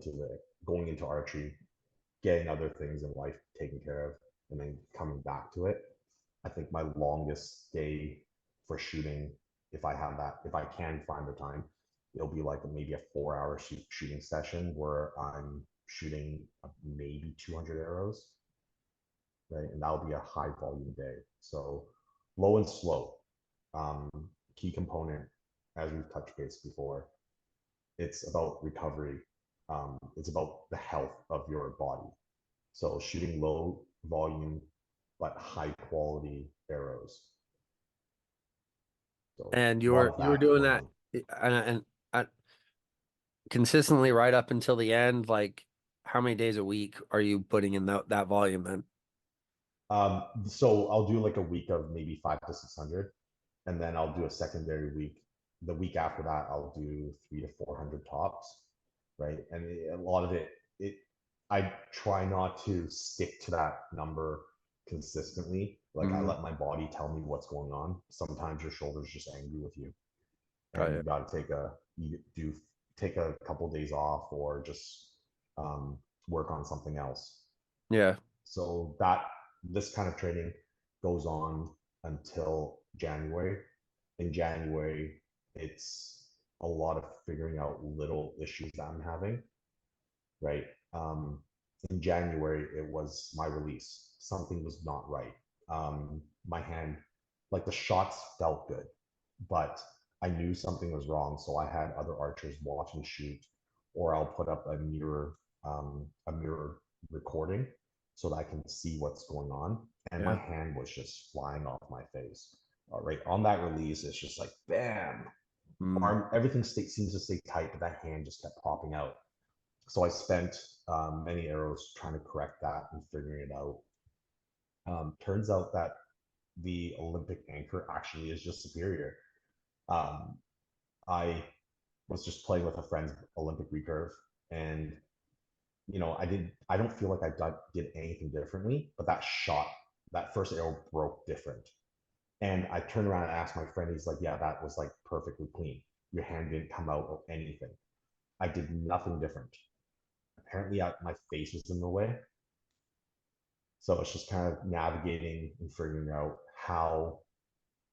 into archery, getting other things in life taken care of, and then coming back to it. I think my longest day for shooting, if I can find the time, it'll be like maybe a 4-hour shooting session where I'm shooting maybe 200 arrows, right? And that'll be a high volume day. So low and slow. Key component, as we've touched base before, it's about recovery. It's about the health of your body. So shooting low volume but high quality arrows. So And you were doing that and consistently right up until the end. Like, how many days a week are you putting in that volume then? So I'll do like a week of maybe 500 to 600, and then I'll do a secondary week. The week after that, I'll do 300 to 400 tops, right? And a lot of it, I try not to stick to that number consistently. Like I let my body tell me what's going on. Sometimes your shoulder's just angry with you, and you got to take a couple of days off or just work on something else. Yeah. So this kind of training goes on until January. In January, it's a lot of figuring out little issues that I'm having, right? In January, it was my release. Something was not right. My hand, like the shots felt good, but I knew something was wrong. So I had other archers watch me shoot, or I'll put up a mirror recording so that I can see what's going on. And my hand was just flying off my face. All right. On that release, it's just like bam. Everything seems to stay tight, but that hand just kept popping out. So I spent many arrows trying to correct that and figuring it out. Turns out that the Olympic anchor actually is just superior. I was just playing with a friend's Olympic recurve, and I don't feel like I did anything differently, but that first arrow broke different. And I turned around and asked my friend, he's like, yeah, that was like perfectly clean. Your hand didn't come out of anything. I did nothing different. Apparently my face was in the way. So it's just kind of navigating and figuring out how,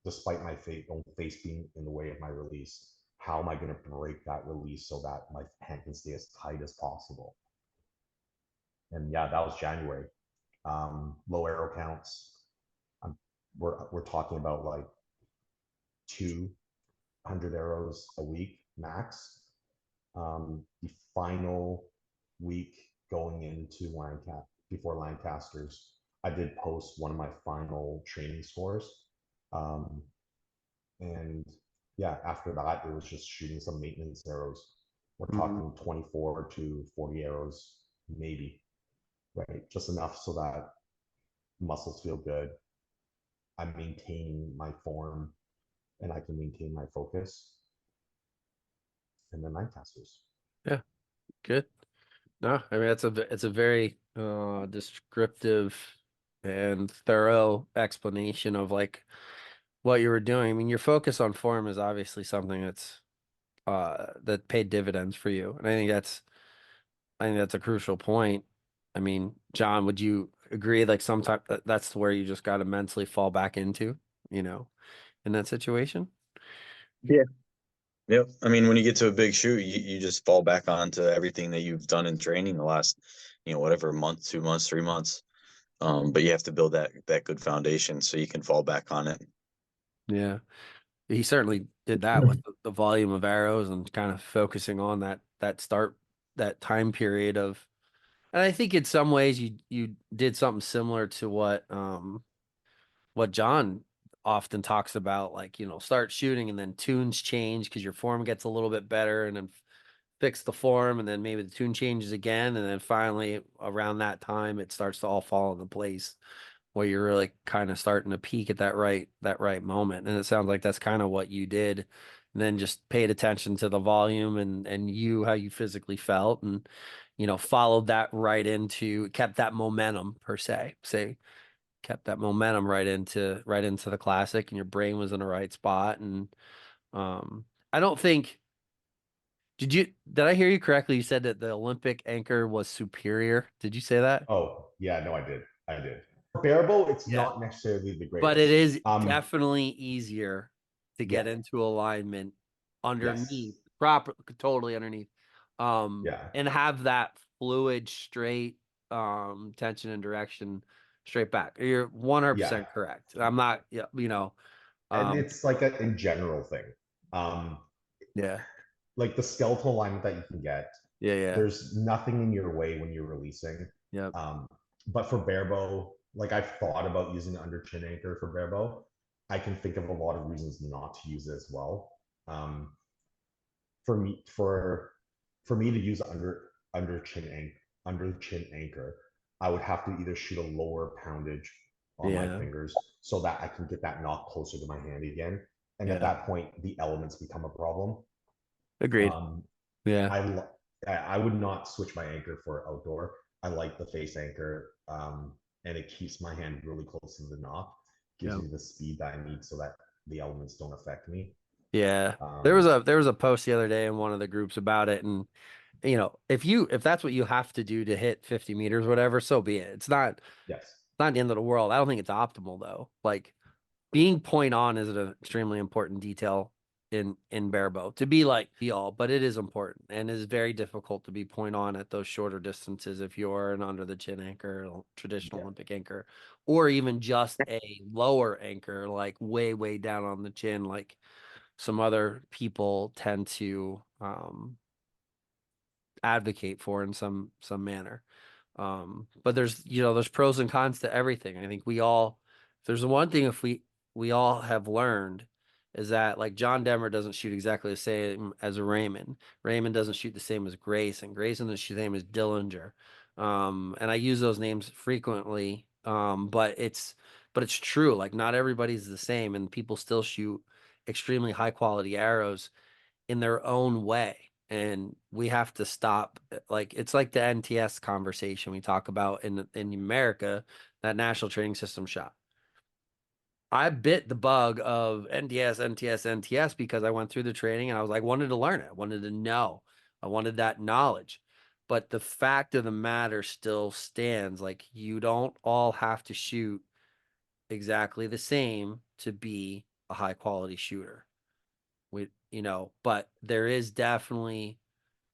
despite my own face being in the way of my release, how am I going to break that release so that my hand can stay as tight as possible? And yeah, that was January. Low arrow counts. We're talking about like 200 arrows a week max. The final week going into before Lancasters, I did post one of my final training scores. And yeah, after that, it was just shooting some maintenance arrows. We're talking 24 to 40 arrows, maybe, right? Just enough so that muscles feel good. I'm maintaining my form and I can maintain my focus. And then Lancasters. Yeah. Good. No, I mean, it's a very descriptive and thorough explanation of like what you were doing. I mean, your focus on form is obviously something that's that paid dividends for you. And I think that's a crucial point. I mean, John, would you agree like sometimes that's where you just got to mentally fall back into, in that situation? Yeah. Yep. I mean, when you get to a big shoot, you just fall back onto everything that you've done in training the last, whatever month, 2 months, 3 months. But you have to build that good foundation so you can fall back on it. Yeah. He certainly did that with the volume of arrows and kind of focusing on that time period of, and I think in some ways you did something similar to what John often talks about, like, start shooting and then tunes change because your form gets a little bit better, and then fix the form, and then maybe the tune changes again, and then finally around that time it starts to all fall into place where you're really kind of starting to peak at that right moment. And it sounds like that's kind of what you did. And then just paid attention to the volume and how you physically felt, and followed that right into, kept that momentum per se, kept that momentum right into the classic, and your brain was in the right spot. And I don't think, did I hear you correctly? You said that the Olympic anchor was superior. Did you say that? Oh, yeah, no, I did. Barebow, it's Yeah. not necessarily the But it greatest. is definitely easier to get Yeah. into alignment underneath, Yes. proper, totally underneath, Yeah. and have that fluid, straight, tension and direction straight back. You're 100% Yeah. correct. I'm not, yeah, And it's like a in general thing. Um, yeah, like the skeletal alignment that you can get, yeah, there's nothing in your way when you're releasing. yeah, But for Barebow, like I've thought about using the under chin anchor for Barebow. I can think of a lot of reasons not to use it as well. Um, for me, to use under chin anchor, I would have to either shoot a lower poundage on my yeah, fingers so that I can get that knock closer to my hand again. And at yeah. that point, the elements become a problem. Agreed. Um, Yeah, I would not switch my anchor for outdoor. I like the face anchor, and it keeps my hand really close to the knock, gives yeah, me the speed that I need so that the elements don't affect me. yeah. There Um, was a post the other day in one of the groups about it, and if that's what you have to do to hit 50 meters, whatever, so be it. It's not Yes. not the end of the world. I don't think it's optimal though. Like being point on is an extremely important detail in barebow to be like be all, but it is important and is very difficult to be point on at those shorter distances if you're an under the chin anchor, traditional Olympic anchor, or even just a lower anchor, like way down on the chin, like some other people tend to advocate for in some manner. But there's pros and cons to everything. I think if there's one thing if we all have learned is that like John Demmer doesn't shoot exactly the same as a Raymond. Raymond doesn't shoot the same as Grayson. Grayson doesn't shoot the same as Dillinger. And I use those names frequently. But it's true. Like not everybody's the same, and people still shoot extremely high quality arrows in their own way. And we have to stop. Like it's like the NTS conversation we talk about in America, that national training system shot. I bit the bug of NTS because I went through the training and I was like, wanted to learn it. I wanted to know. I wanted that knowledge. But the fact of the matter still stands. Like you don't all have to shoot exactly the same to be a high quality shooter. But there is definitely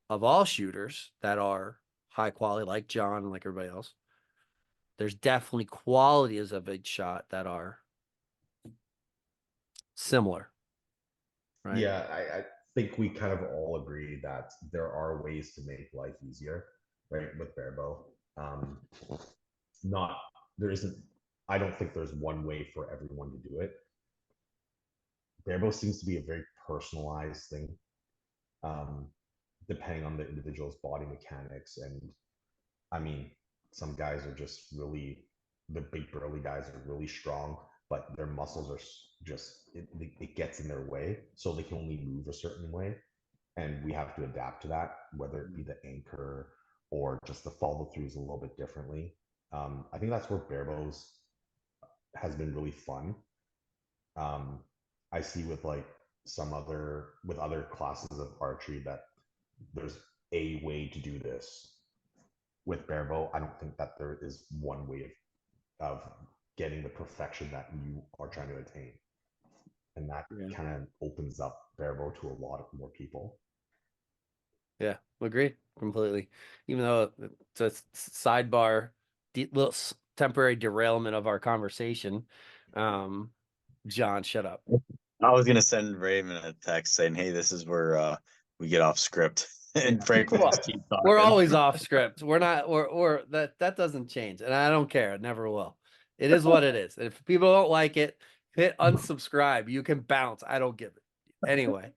of all shooters that are high quality, like John and like everybody else, there's definitely qualities of each shot that are similar, right? Yeah, I think we kind of all agree that there are ways to make life easier, right? With Barebow. Not there isn't I don't think there's one way for everyone to do it. Barebow seems to be a very personalized thing, um, depending on the individual's body mechanics. And I mean, some guys are just really, the big burly guys are really strong, but their muscles are just, it gets in their way. So they can only move a certain way. And we have to adapt to that, whether it be the anchor or just the follow throughs a little bit differently. I think that's where Barebows has been really fun. I see with like with other classes of archery that there's a way to do this. With Barebow, I don't think that there is one way of getting the perfection that you are trying to attain. And that kind of opens up Barebow to a lot of more people. Yeah, agreed completely. Even though it's a sidebar, little temporary derailment of our conversation. John, shut up. I was gonna send Raymond a text saying, "Hey, this is where we get off script." And Frank will just keep talking. We're always off script. We're not. We're that doesn't change, and I don't care. It never will. It is what it is. If people don't like it, hit unsubscribe. You can bounce. I don't give it. Anyway,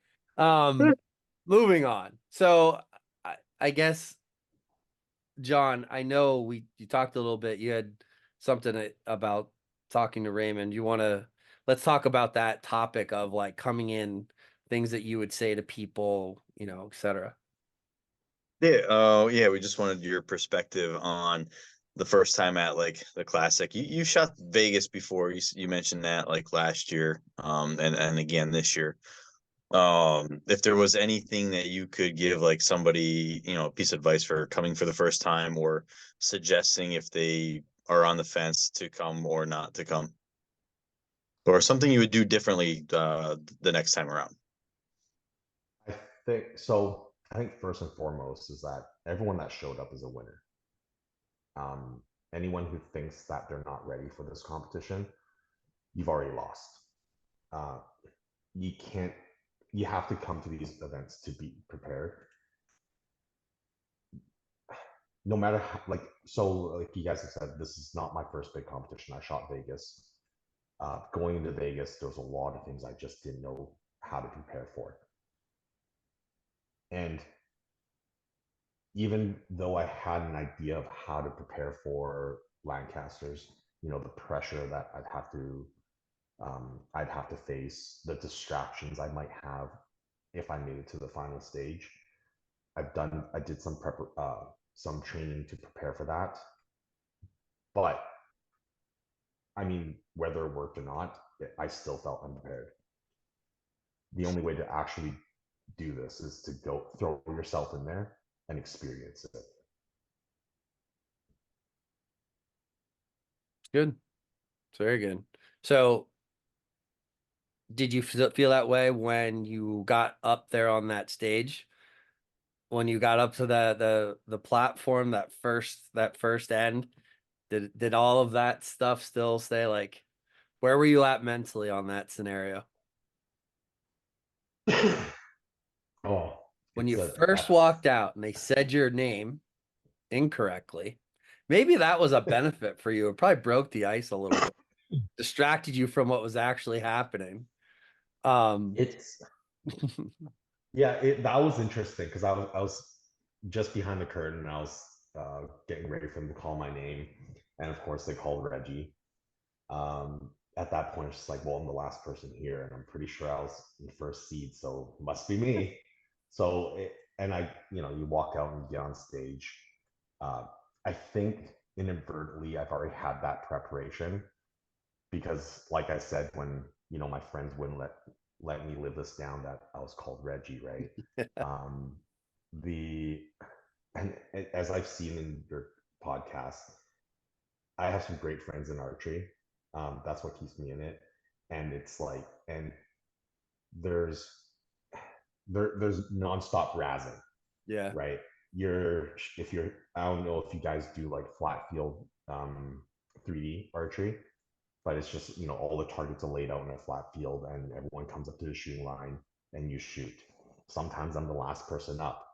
moving on. So I guess, John, I know you talked a little bit. You had something about talking to Raymond. Let's talk about that topic of like coming in, things that you would say to people, et cetera. Yeah, yeah, we just wanted your perspective on the first time at like the classic. You shot Vegas before. You mentioned that like last year, and again this year. If there was anything that you could give like somebody, a piece of advice for coming for the first time, or suggesting if they are on the fence to come or not to come, or something you would do differently the next time around. I think first and foremost is that everyone that showed up is a winner. Anyone who thinks that they're not ready for this competition, you've already lost. You have to come to these events to be prepared. No matter how, like you guys have said, this is not my first big competition. I shot Vegas. Going into Vegas, there was a lot of things I just didn't know how to prepare for. And even though I had an idea of how to prepare for Lancasters, the pressure that I'd have to face, the distractions I might have if I made it to the final stage. I did some training to prepare for that. But I mean, whether it worked or not, I still felt unprepared. The only way to actually do this is to go throw yourself in there and experience it. Good. It's very good. So did you feel that way when you got up there on that stage? When you got up to the platform, that first end, did all of that stuff still stay like, where were you at mentally on that scenario? Oh, When it's you a first walked out and they said your name incorrectly, maybe that was a benefit for you. It probably broke the ice a little bit, distracted you from what was actually happening. it's yeah, that was interesting because I was just behind the curtain and I was getting ready for them to call my name, and of course they called Reggie. At that point, it's just like, well, I'm the last person here, and I'm pretty sure I was in the first seed, so it must be me. And you walk out and get on stage. Uh, I think inadvertently, I've already had that preparation because, like I said, when my friends wouldn't let me live this down, that I was called Reggie, right? um, the and as I've seen in your podcast, I have some great friends in archery. That's what keeps me in it. And it's like, and there's there's nonstop razzing, Yeah. right? I don't know if you guys do like flat field 3D archery, but it's just all the targets are laid out in a flat field, and everyone comes up to the shooting line and you shoot. Sometimes I'm the last person up.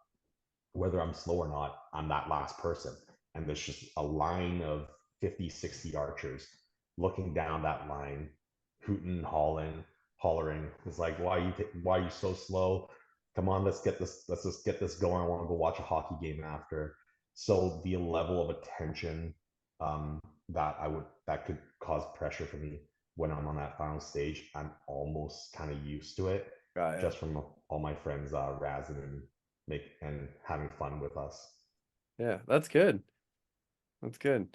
Whether I'm slow or not, I'm that last person. And there's just a line of 50, 60 archers looking down that line, hooting, hollering. It's like, why are you so slow? Come on, let's just get this going. I want to go watch a hockey game after. So the level of attention that could cause pressure for me when I'm on that final stage, I'm almost kind of used to it, just from all my friends razzing and having fun with us. Yeah, that's good. That's good.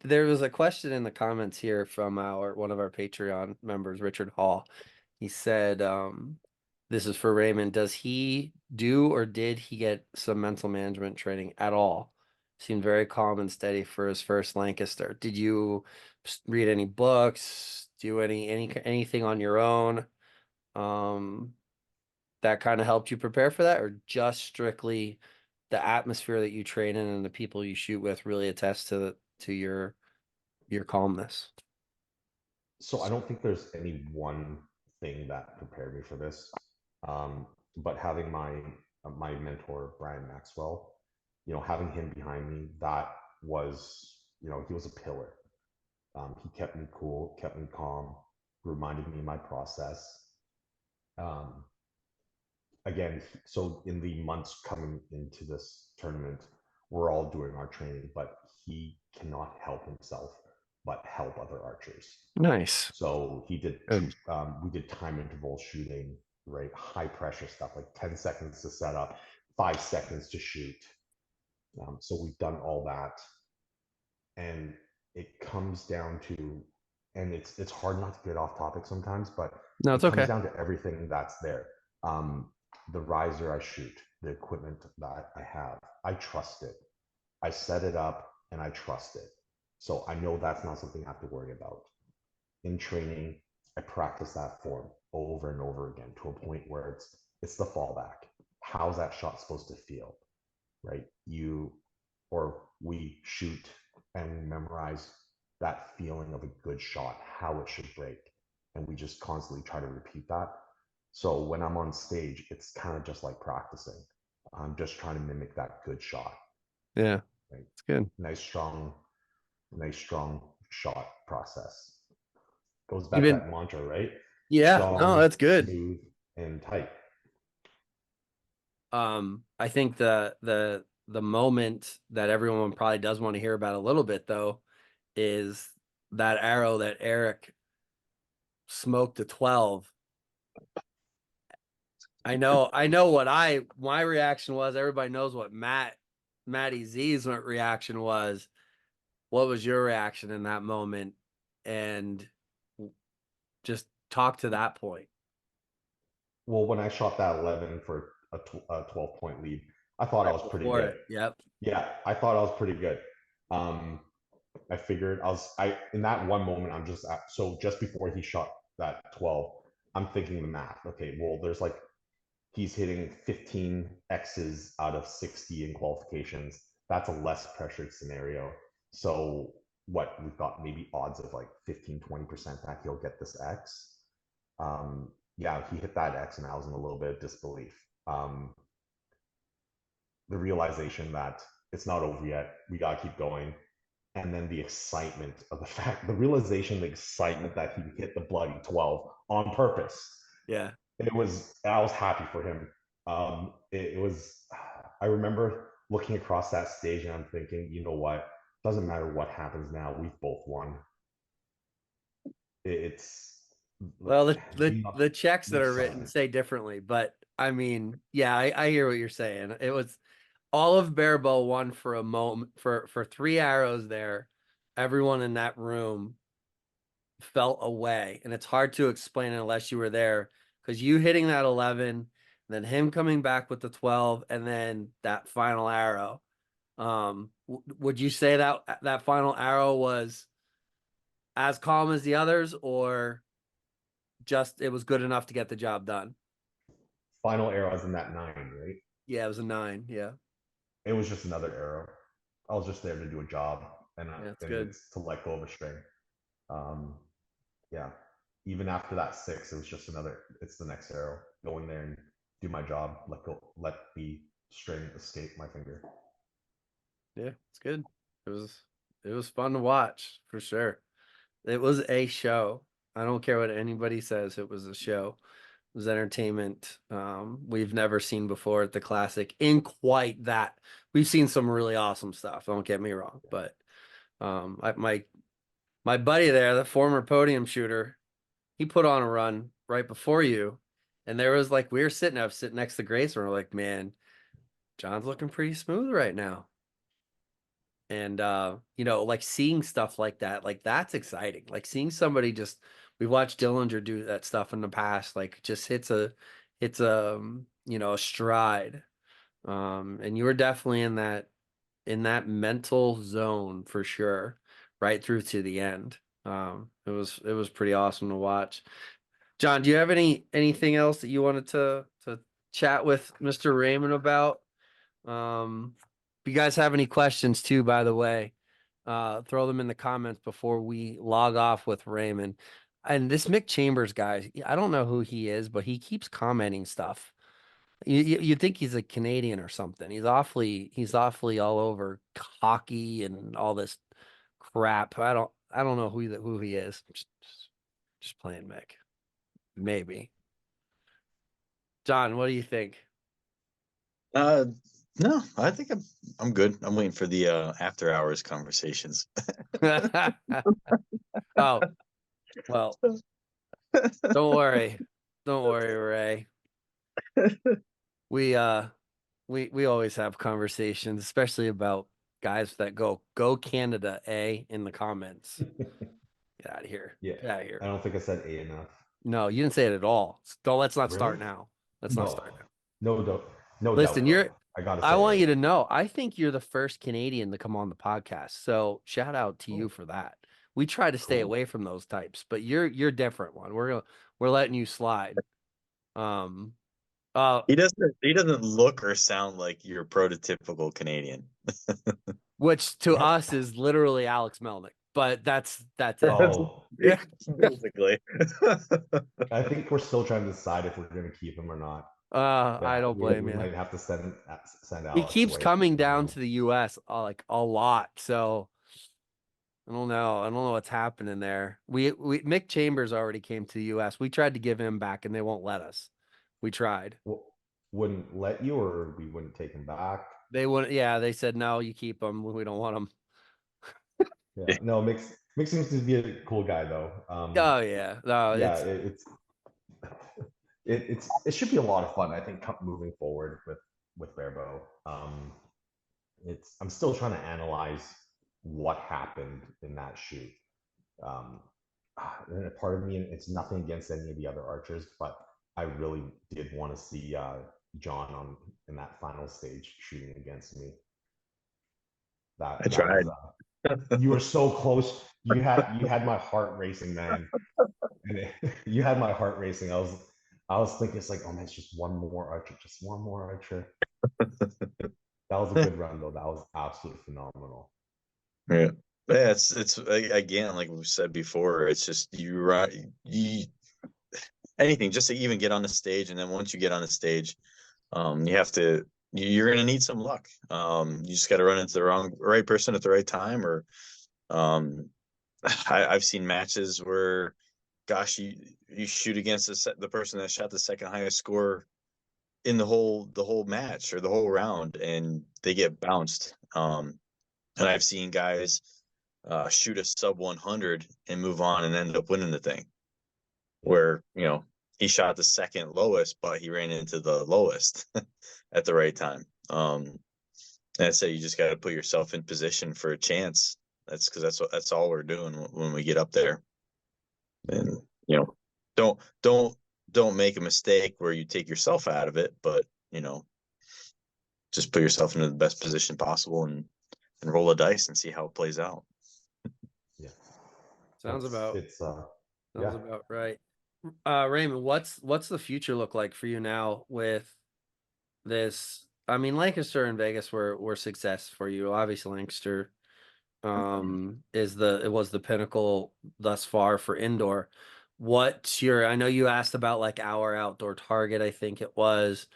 There was a question in the comments here from one of our Patreon members, Richard Hall. He said, this is for Raymond. Does he do or did he get some mental management training at all? Seemed very calm and steady for his first Lancaster. Did you read any books? Do anything on your own? That kind of helped you prepare for that, or just strictly the atmosphere that you train in and the people you shoot with really attest to your calmness? So I don't think there's any one thing that prepared me for this, but having my mentor Brian Maxwell, having him behind me, that was he was a pillar. He kept me cool, kept me calm, reminded me of my process. Um, Again, so in the months coming into this tournament, we're all doing our training, but he cannot help himself but help other archers. Nice. So we did time interval shooting, right? High pressure stuff, like 10 seconds to set up, 5 seconds to shoot. So we've done all that. And it comes down to, and it's hard not to get off topic sometimes, but No, it it's comes okay. down to everything that's there. The riser I shoot, the equipment that I have, I trust it. I set it up and I trust it. So I know that's not something I have to worry about. In training, I practice that form over and over again to a point where it's the fallback. How's that shot supposed to feel? Right? We shoot and memorize that feeling of a good shot, how it should break. And we just constantly try to repeat that. So when I'm on stage, it's kind of just like practicing. I'm just trying to mimic that good shot. Yeah, right? it's good. Nice strong shot process. Goes back to that mantra, right? Yeah, Strong, no, that's good. smooth, and tight. I think the moment that everyone probably does want to hear about a little bit though is that arrow that Eric smoked to 12. I know what my reaction was. Everybody knows what Matty Z's reaction was. What was your reaction in that moment? And just talk to that point. Well, when I shot that 11 for a 12-point lead, I thought I Right was pretty before good. it. Yep. Yeah, I thought I was pretty good. I figured I in that one moment I'm just so just before he shot that 12, I'm thinking the math. Okay, well there's like he's hitting 15 X's out of 60 in qualifications. That's a less pressured scenario. So what we've got maybe odds of like 15-20% that he'll get this X. Yeah, he hit that X and I was in a little bit of disbelief. The realization that it's not over yet. We gotta keep going. And then the excitement of the fact, the realization, the excitement that he hit the bloody 12 on purpose. Yeah. I was happy for him. It was, I remember looking across that stage and I'm thinking, you know what? Doesn't matter what happens now. We've both won. It's Well, the the checks that are written excitement. say differently, but I mean, yeah, I hear what you're saying. It was all of Barebow won for a moment for 3 arrows there. Everyone in that room felt away, and it's hard to explain unless you were there because you hitting that 11, then him coming back with the 12, and then that final arrow. Would you say that that final arrow was as calm as the others, or just it was good enough to get the job done? Final arrows in that 9, right? Yeah, it was a 9. Yeah, It was just another arrow. I was just there to do a job, yeah, it's and good. it's to let go of a string. Um, yeah, even after that 6, it was just another. It's the next arrow. Go in there and do my job. Let the string escape my finger. Yeah, it's good. It was fun to watch for sure. It was a show. I don't care what anybody says. It was a show. It was entertainment we've never seen before at the Classic in quite that. We've seen some really awesome stuff. Don't get me wrong, but my buddy there, the former podium shooter, he put on a run right before you, and there was like I was sitting next to Grace, and we're like, man, John's looking pretty smooth right now. And like seeing stuff like that, like that's exciting. Like seeing somebody just we've watched Dillinger do that stuff in the past, like just hits a stride. And you were definitely in that mental zone for sure, right through to the end. It was pretty awesome to watch. John, do you have anything else that you wanted to chat with Mr. Raymond about? If you guys have any questions too, by the way, throw them in the comments before we log off with Raymond. And this Mick Chambers guy, I don't know who he is, but he keeps commenting stuff. You'd think he's a Canadian or something. He's awfully all over hockey and all this crap. I don't know who he is. Just playing Mick. Maybe. John, what do you think? Uh, no, I think I'm good. I'm waiting for the after hours conversations. Oh, well, don't worry. Don't worry, Ray. We we always have conversations, especially about guys that go Canada, in the comments. Get out of here. Yeah, Get out of here. I don't think I said A enough. No, you didn't say it at all. So let's not Really? start now. Let's not No, start now. no, no Listen, doubt though. I gotta I say want you A. to know, I think you're the first Canadian to come on the podcast. So shout out to you Oh, for that. We try to stay cool. away from those types, but you're different one. We're letting you slide. Um uh He doesn't look or sound like your prototypical Canadian. which to us is literally Alex Melnick, but that's it. Oh, Yeah. Basically. I think we're still trying to decide if we're gonna keep him or not. I Yeah, don't blame we you. might have to send He Alex keeps away. coming down to the US like a lot. So I don't know. I don't know what's happening there. We Mick Chambers already came to the US. We tried to give him back and they won't let us. We tried. Wouldn't let you, or we wouldn't take him back. They wouldn't, yeah, they said no, you keep him. We don't want him. Yeah, no, Mix seems to be a cool guy though. Oh yeah. No, Yeah, it's it should be a lot of fun. I think moving forward with Barebow. I'm still trying to analyze what happened in that shoot. Um, and a part of me, it's nothing against any of the other archers, but I really did want to see John in that final stage shooting against me. I tried. You were so close. You had my heart racing, man. You had my heart racing. I was thinking, it's like, oh man, it's just one more archer, just one more archer. That was a good run though. That was absolutely phenomenal. Yeah. Yeah, it's again, like we said before, it's just you anything just to even get on the stage, and then once you get on the stage, you have to you're gonna need some luck. You just got to run into the right person at the right time, or I've seen matches where, gosh, you shoot against the person that shot the second highest score in the whole match or the whole round, and they get bounced. And I've seen guys shoot a sub 100 and move on and end up winning the thing, where he shot the second lowest, but he ran into the lowest at the right time. And I say you just got to put yourself in position for a chance. That's because that's all we're doing when we get up there. And don't make a mistake where you take yourself out of it, but just put yourself into the best position possible and roll a dice and see how it plays out. Yeah. Sounds about right. Raymond, what's the future look like for you now with this? I mean, Lancaster and Vegas were success for you. Obviously, Lancaster it was the pinnacle thus far for indoor. I know you asked about like our outdoor target, I think it was.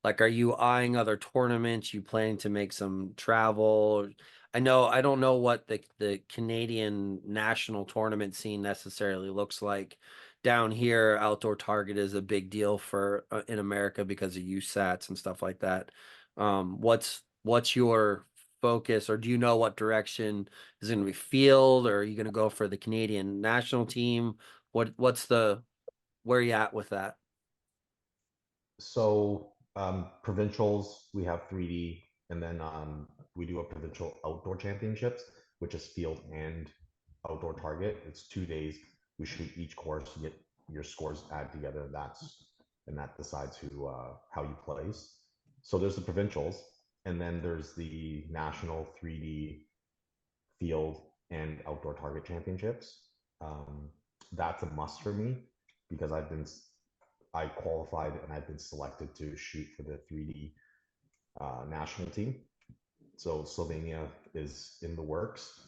Like, are you eyeing other tournaments? You planning to make some travel? I don't know what the Canadian national tournament scene necessarily looks like. Down here, outdoor target is a big deal for in America because of USATs and stuff like that. What's your focus, or do you know what direction is going to be field, or are you going to go for the Canadian national team? Where are you at with that? So provincials, we have 3D, and then we do a provincial outdoor championships, which is field and outdoor target. It's 2 days. We shoot each course, you get your scores added together, and that decides how you place. So there's the provincials, and then there's the national 3D field and outdoor target championships. That's a must for me because I qualified and I've been selected to shoot for the 3D national team. So Slovenia is in the works.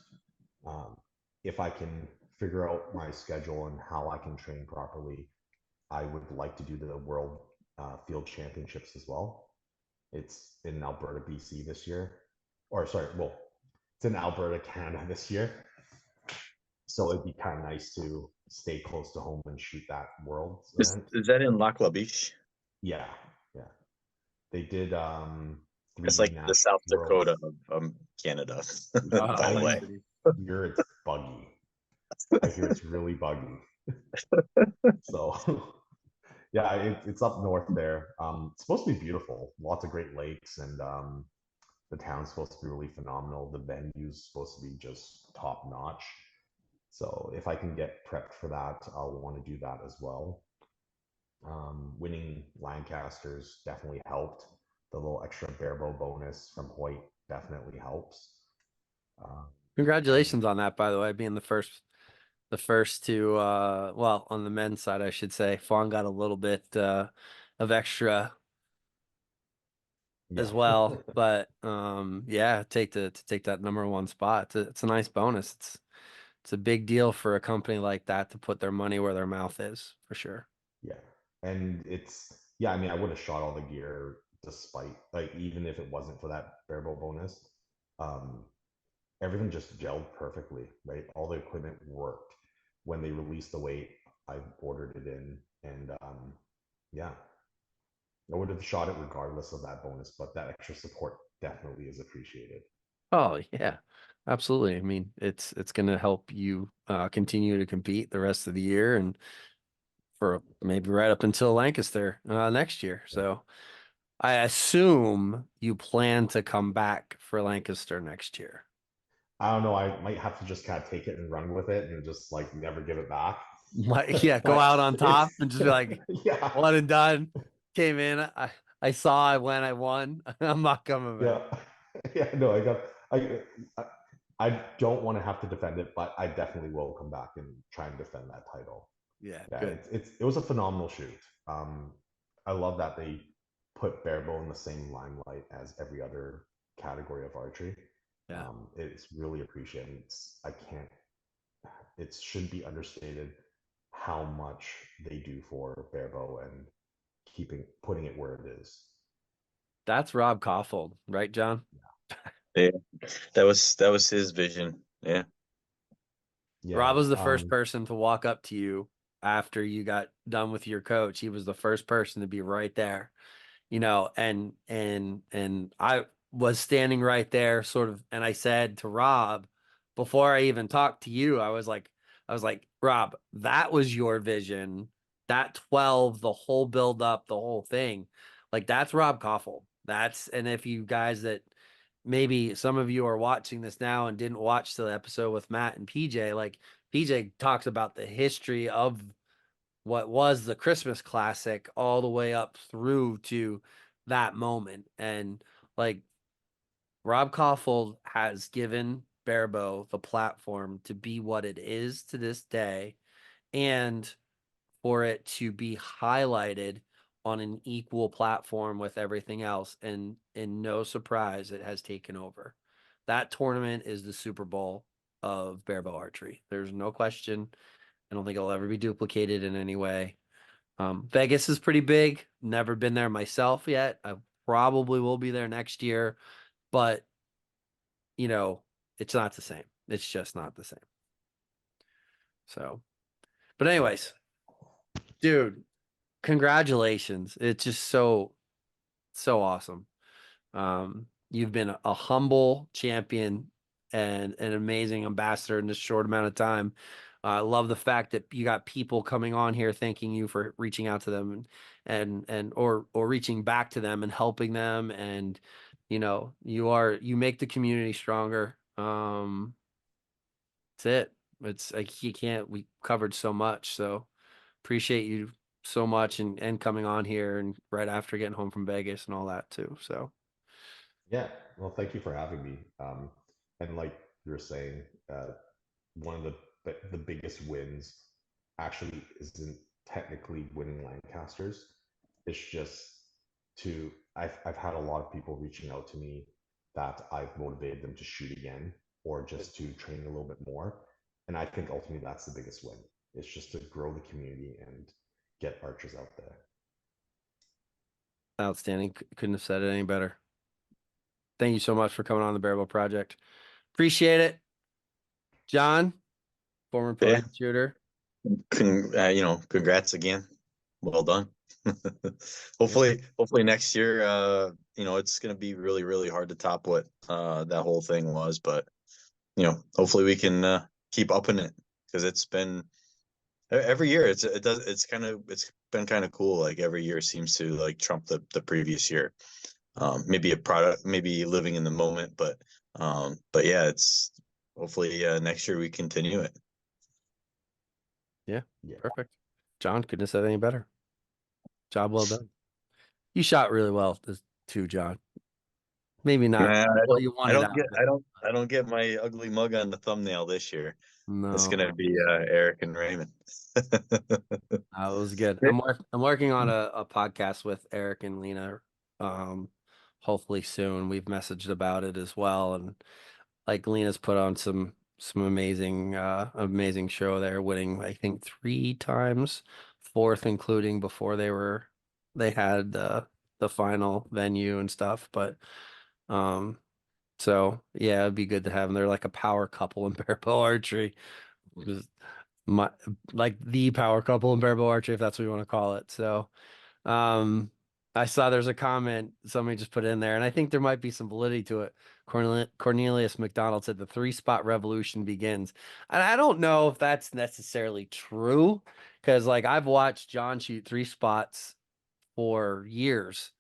If I can figure out my schedule and how I can train properly, I would like to do the World Field Championships as well. It's in Alberta, BC this year. It's in Alberta, Canada this year. So it'd be kind of nice to stay close to home and shoot that World event. Is that in Lac La Biche? Yeah. They did It's like the South Dakota of Canada, by the way. It's buggy. I hear it's really buggy. So yeah, it's up north there. It's supposed to be beautiful. Lots of Great Lakes, and the town's supposed to be really phenomenal. The venue's supposed to be just top notch. So if I can get prepped for that, I'll want to do that as well. Winning Lancaster's definitely helped. The little extra Barebow bonus from Hoyt definitely helps. Congratulations on that, by the way, being the first to on the men's side, I should say. Fawn got a little bit of extra as well, but to take that #1 spot, it's a nice bonus. It's a big deal for a company like that to put their money where their mouth is, for sure. Yeah. And I mean, I would have shot all the gear despite, like, even if it wasn't for that Barebow bonus. Everything just gelled perfectly, right? All the equipment worked. When they released the weight, I ordered it in, and I would have shot it regardless of that bonus, but that extra support definitely is appreciated. Oh yeah, absolutely. I mean, it's going to help you continue to compete the rest of the year, and for maybe right up until Lancaster next year. So I assume you plan to come back for Lancaster next year. I don't know. I might have to just kind of take it and run with it and just like never give it back. Go out on top and just be like, one and done. Came in. I I saw it when I won. I'm not coming back. Yeah. Yeah, no, I don't want to have to defend it, but I definitely will come back and try and defend that title. Yeah, Yeah, good. it was a phenomenal shoot. I love that they put Barebow in the same limelight as every other category of archery. Yeah. It's really appreciated. It should be understated how much they do for Barebow and putting it where it is. That's Rob Koffold, right, John? Yeah, that was his vision. Yeah. Yeah. Rob was the first person to walk up to you after you got done with your coach. He was the first person to be right there, and I was standing right there sort of, and I said to Rob before I even talked to you, I was like, Rob, that was your vision. That 12, the whole build up, the whole thing. Like that's Rob Koffel. And if you guys that maybe some of you are watching this now and didn't watch the episode with Matt and PJ, like PJ talks about the history of what was the Christmas classic all the way up through to that moment. And like Rob Koffel has given Barebow the platform to be what it is to this day and for it to be highlighted on an equal platform with everything else. And in no surprise, it has taken over. That tournament is the Super Bowl of Barebow archery. There's no question. I don't think it'll ever be duplicated in any way. Vegas is pretty big. Never been there myself yet. I probably will be there next year, but it's not the same. It's just not the same. So, but anyways, dude, congratulations. It's just so awesome. You've been a humble champion and an amazing ambassador in this short amount of time. I love the fact that you got people coming on here thanking you for reaching out to them or reaching back to them and helping them. And, you make the community stronger. That's it. It's like we covered so much. So appreciate you so much and coming on here and right after getting home from Vegas and all that too. So. Yeah, well, thank you for having me. And like you were saying, one of the biggest wins actually isn't technically winning Lancasters. It's just I've had a lot of people reaching out to me that I've motivated them to shoot again or just to train a little bit more. And I think ultimately that's the biggest win. It's just to grow the community and get archers out there. Outstanding. Couldn't have said it any better. Thank you so much for coming on the Barebow Project. Appreciate it. John, former pro shooter. Congrats again. Well done. Hopefully next year, it's going to be really, really hard to top what that whole thing was. But, hopefully we can keep upping it because it's been every year. It's been kind of cool. Like every year seems to like trump the previous year. Maybe a product, maybe living in the moment, but yeah, it's hopefully next year we continue it. Yeah, perfect. John, couldn't have said any better. Job well done. You shot really well too, John. Maybe not. I don't get my ugly mug on the thumbnail this year. No, it's gonna be Eric and Raymond. That was good. I'm working on a podcast with Eric and Lena. Hopefully soon. We've messaged about it as well, and like Lena's put on some amazing show there, winning I think 3 times, 4th including before they had the final venue and stuff. But so yeah, it'd be good to have them. They're like a power couple in Barebow archery. Like the power couple in Barebow archery, if that's what you want to call it. So I saw there's a comment somebody just put in there, and I think there might be some validity to it. Cornelius McDonald said the 3-spot revolution begins. And I don't know if that's necessarily true, because like I've watched John shoot 3 spots for years.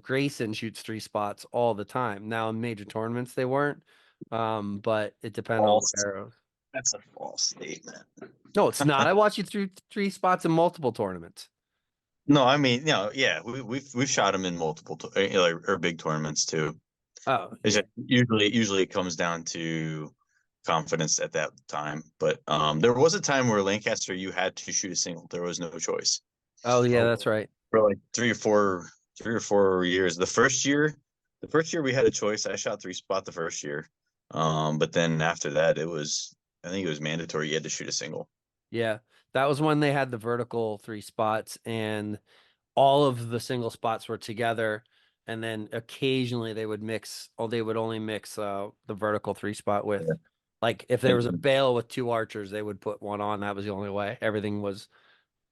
Grayson shoots 3 spots all the time. Now in major tournaments they weren't. But it depends on the arrows. That's a false statement. No, it's not. I watched you through 3 spots in multiple tournaments. No, I mean, yeah, we've shot him in multiple or big tournaments too. Oh, It's yeah. just usually it comes down to confidence at that time. But there was a time where Lancaster you had to shoot a single. There was no choice Oh, yeah, that's right. for like 3 or 4 years. The first year we had a choice. I shot 3-spot the first year. But then after that, I think it was mandatory. You had to shoot a single. Yeah. That was when they had the vertical 3 spots and all of the single spots were together. And then occasionally they would mix, or they would only mix the vertical 3 spot with, Yeah. like, if there was a And, bale with 2 archers, they would put one on. That was the only way. Everything was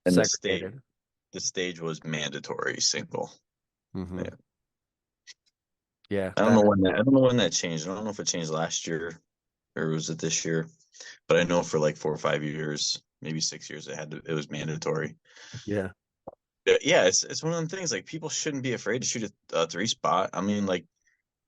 and segregated. the stage was mandatory single. Hmm. Yeah. Yeah. I don't know when that changed. I don't know if it changed last year or was it this year, but I know for like 4 or 5 years, maybe 6 years, it was mandatory. Yeah. Yeah, it's one of them things. Like people shouldn't be afraid to shoot a 3-spot. I mean, like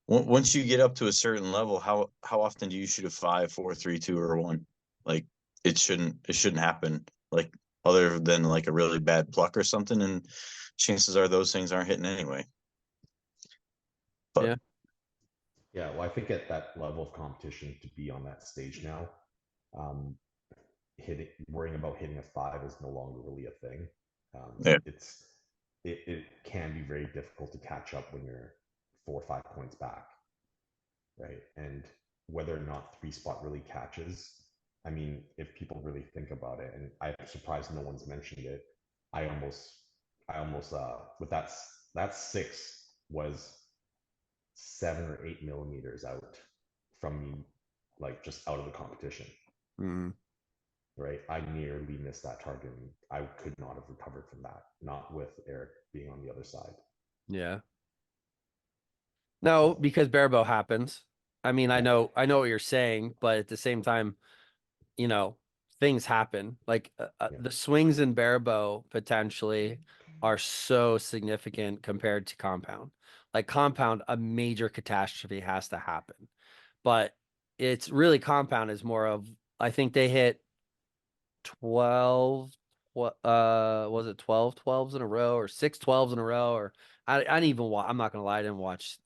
once you get up to a certain level, how often do you shoot a 5, 4, 3, 2, or 1? Like it shouldn't happen. Like other than like a really bad pluck or something, and chances are those things aren't hitting anyway. But Yeah. Yeah, well, I think at that level of competition to be on that stage now, um, worrying about hitting a 5 is no longer really a thing. yeah, It can be very difficult to catch up when you're 4 or 5 points back, right? And whether or not 3-spot really catches, I mean, if people really think about it, and I'm surprised no one's mentioned it, I almost with that 6 was 7 or 8 millimeters out from me, like just out of the competition. Mhm. Right, I nearly missed that target. And I could not have recovered from that, not with Eric being on the other side. Yeah. No, because Barebow happens. I mean, Yeah. I know what you're saying, but at the same time, you know, things happen. Like Yeah. the swings in Barebow potentially are so significant compared to compound. Like compound, a major catastrophe has to happen, but it's really compound is more of, I think they hit 12, what was it 12 12s in a row or 6 12s in a row, or I didn't even watch. I'm not gonna lie, I didn't watch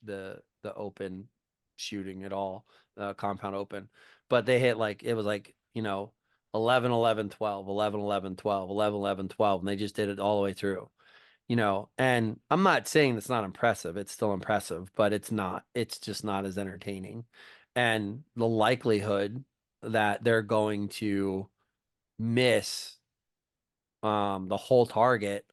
the open shooting at all, compound open, but they hit, like, it was like, 11 11 12 11 11 12 11 11 12, and they just did it all the way through. And I'm not saying it's not impressive. It's still impressive, but it's just not as entertaining. And the likelihood that they're going to miss the whole target,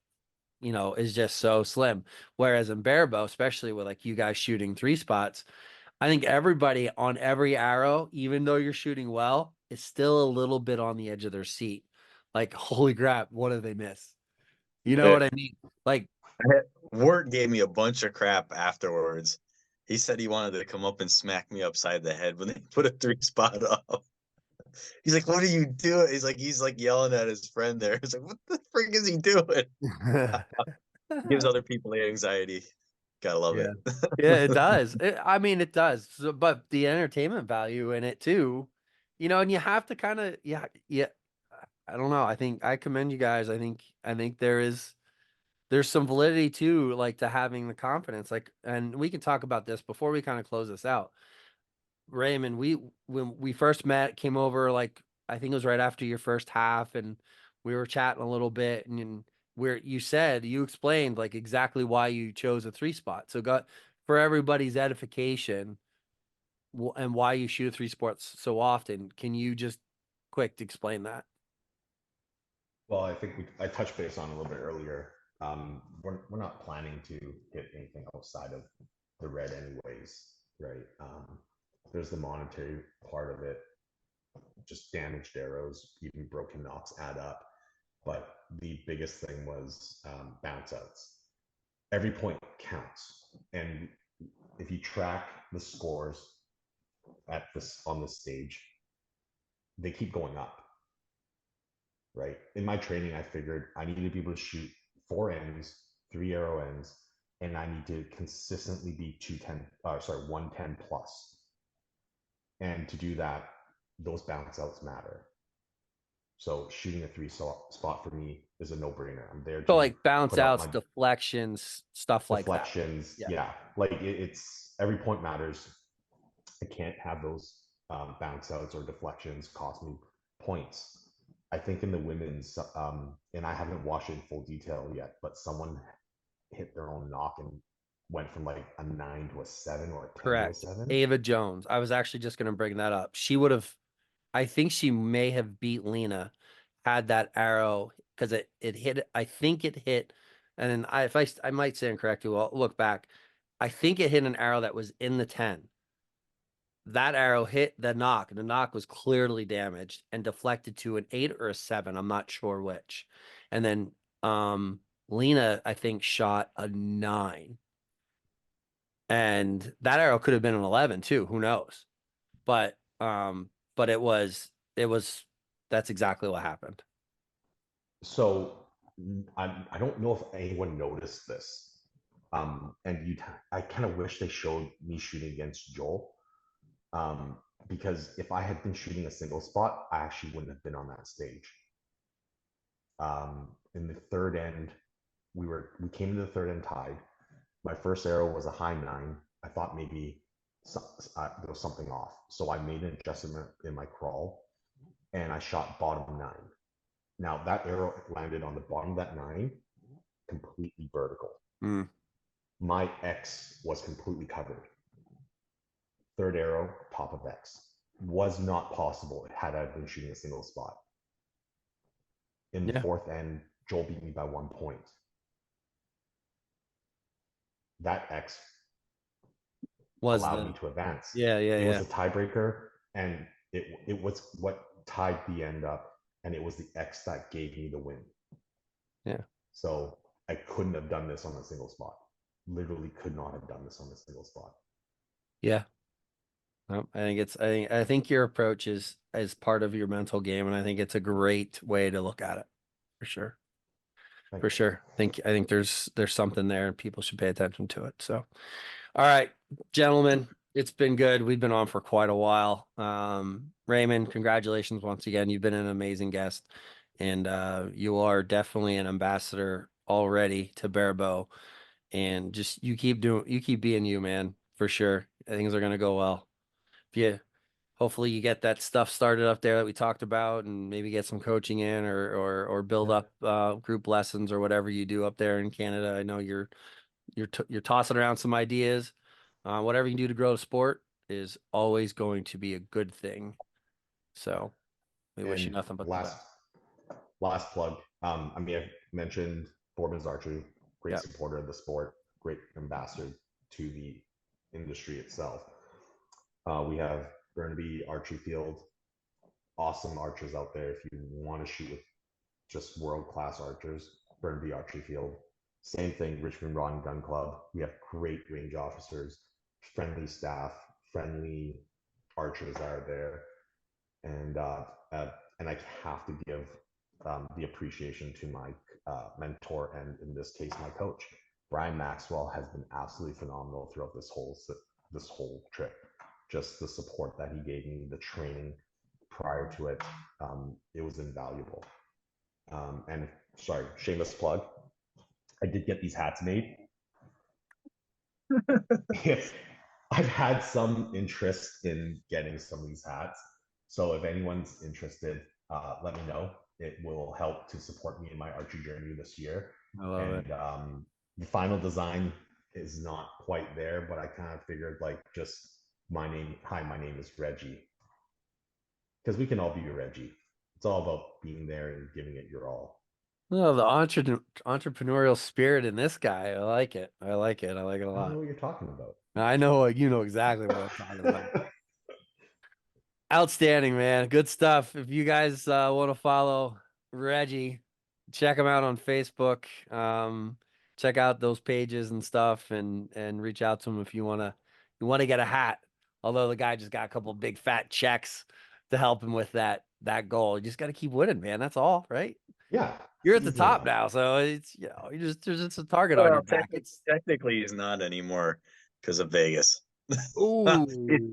is just so slim. Whereas in Barebow, especially with like you guys shooting 3 spots, I think everybody on every arrow, even though you're shooting well, is still a little bit on the edge of their seat. Like, holy crap, what did they miss? You know yeah. what I mean? Like, Wart gave me a bunch of crap afterwards. He said he wanted to come up and smack me upside the head when they put a 3-spot up. He's like, "What are you doing?" He's like yelling at his friend there. He's like, "What the frick is he doing?" Gives other people the anxiety. Gotta love yeah. it. Yeah, it does. I mean, it does. But the entertainment value in it too, and you have to kind of, yeah, yeah. I don't know. I think I commend you guys. I think there's some validity too, like, to having the confidence. Like, and we can talk about this before we kind of close this out. Raymond, when we first met, came over, like, I think it was right after your first half, and we were chatting a little bit, and where you explained like exactly why you chose a 3 spot. So, got for everybody's edification, and why you shoot a 3 spots so often. Can you just quick explain that? Well, I think I touched base on a little bit earlier. We're not planning to hit anything outside of the red, anyways, right? There's the monetary part of it. Just damaged arrows, even broken knocks add up. But the biggest thing was bounce outs. Every point counts, and if you track the scores on this stage, they keep going up. Right. In my training, I figured I needed to be able to shoot 4 ends, 3 arrow ends, and I need to consistently be 110 plus. And to do that, those bounce outs matter. So shooting a spot for me is a no-brainer. I'm there So to like bounce put out outs, my deflections, stuff like that. deflections. Yeah. Yeah, like it's every point matters. I can't have those bounce outs or deflections cost me points. I think in the women's, and I haven't watched it in full detail yet, but someone hit their own knock and went from like a 9 to a 7 or a 10 to a Correct. 7. Ava Jones. I was actually just going to bring that up. She would have, I think she may have beat Lena had that arrow because it hit, I think it hit, and then I might say incorrectly, well, look back. I think it hit an arrow that was in the 10. That arrow hit the knock, and the knock was clearly damaged and deflected to an 8 or a 7. I'm not sure which. And then Lena, I think, shot a 9. And that arrow could have been an 11 too. Who knows? But it was that's exactly what happened. So I don't know if anyone noticed this. And I kind of wish they showed me shooting against Joel. Because if I had been shooting a single spot, I actually wouldn't have been on that stage. In the third end, we came into the third end tied. My first arrow was a high 9. I thought maybe there was something off. So I made an adjustment in my crawl and I shot bottom 9. Now that arrow landed on the bottom of that 9, completely vertical. My X was completely covered. Third arrow, top of X. Was not possible had I been shooting a single spot. In the fourth end, Joel beat me by 1 point. That X allowed me to advance. It was a tiebreaker, and it was what tied the end up, and it was the X that gave me the win. Yeah. So I couldn't have done this on a single spot. Literally could not have done this on a single spot. Yeah. I think your approach is part of your mental game, and I think it's a great way to look at it, for sure. For sure. I think there's something there, and people should pay attention to it. So, all right, gentlemen, it's been good. We've been on for quite a while. Raymond, congratulations once again. You've been an amazing guest, and you are definitely an ambassador already to Barebow. And just you keep being you, man, for sure. Things are gonna go well. Hopefully you get that stuff started up there that we talked about, and maybe get some coaching in or build up group lessons or whatever you do up there in Canada. I know you're tossing around some ideas. Whatever you can do to grow the sport is always going to be a good thing. So we wish you nothing but the best. Last plug. I mean, I mentioned Boardman's Archery, great supporter of the sport, great ambassador to the industry itself. We have Burnaby Archery Field, awesome archers out there. If you want to shoot with just world-class archers, Burnaby Archery Field. Same thing, Richmond Rod and Gun Club. We have great range officers, friendly staff, friendly archers that are there. And I have to give the appreciation to my mentor, and in this case, my coach. Brian Maxwell has been absolutely phenomenal throughout this whole trip. Just the support that he gave me, the training prior to it, it was invaluable. And sorry, shameless plug. I did get these hats made. I've had some interest in getting some of these hats. So if anyone's interested, let me know. It will help to support me in my archery journey this year. I love it. The final design is not quite there, but I kind of figured just my name is Reggie. Because we can all be Reggie. It's all about being there and giving it your all. No, the entrepreneurial spirit in this guy. I like it. I like it a lot. I don't know what you're talking about. I know you know exactly what I'm talking about. Outstanding, man. Good stuff. If you guys want to follow Reggie, check him out on Facebook. Check out those pages and stuff, and reach out to him if you want to get a hat. Although the guy just got a couple big fat checks to help him with that goal. You just got to keep winning, man. That's all, right? Yeah. You're at the top now, so it's there's just a target on your back. Technically, he's not anymore because of Vegas. Ooh,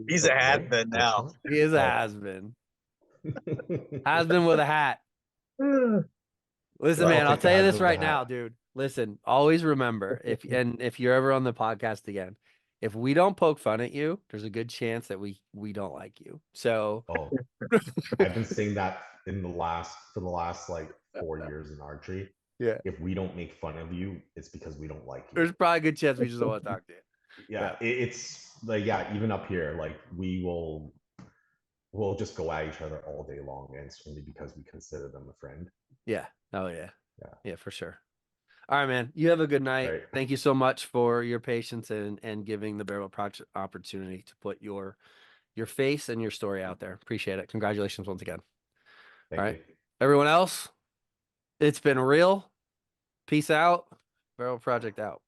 he's a hat-been now. He is a has-been. Has-been with a hat. Listen, Well, man, I'll take the tell you heads this of the right hat. now, dude. Listen, always remember if you're ever on the podcast again, if we don't poke fun at you, there's a good chance that we don't like you. So Oh, I've been saying that for the last like 4 years in archery. yeah, If we don't make fun of you, it's because we don't like you. there's probably a good chance we just don't want to talk to you. Yeah, it's like, yeah, even up here, like we'll just go at each other all day long, and it's only because we consider them a friend. Yeah. Oh yeah. Yeah. Yeah, for sure. All right, man. You have a good night. Right. Thank you so much for your patience and giving the Barebow Project opportunity to put your face and your story out there. Appreciate it. Congratulations once again. Thank All right. you. Everyone else, it's been real. Peace out. Barebow Project out.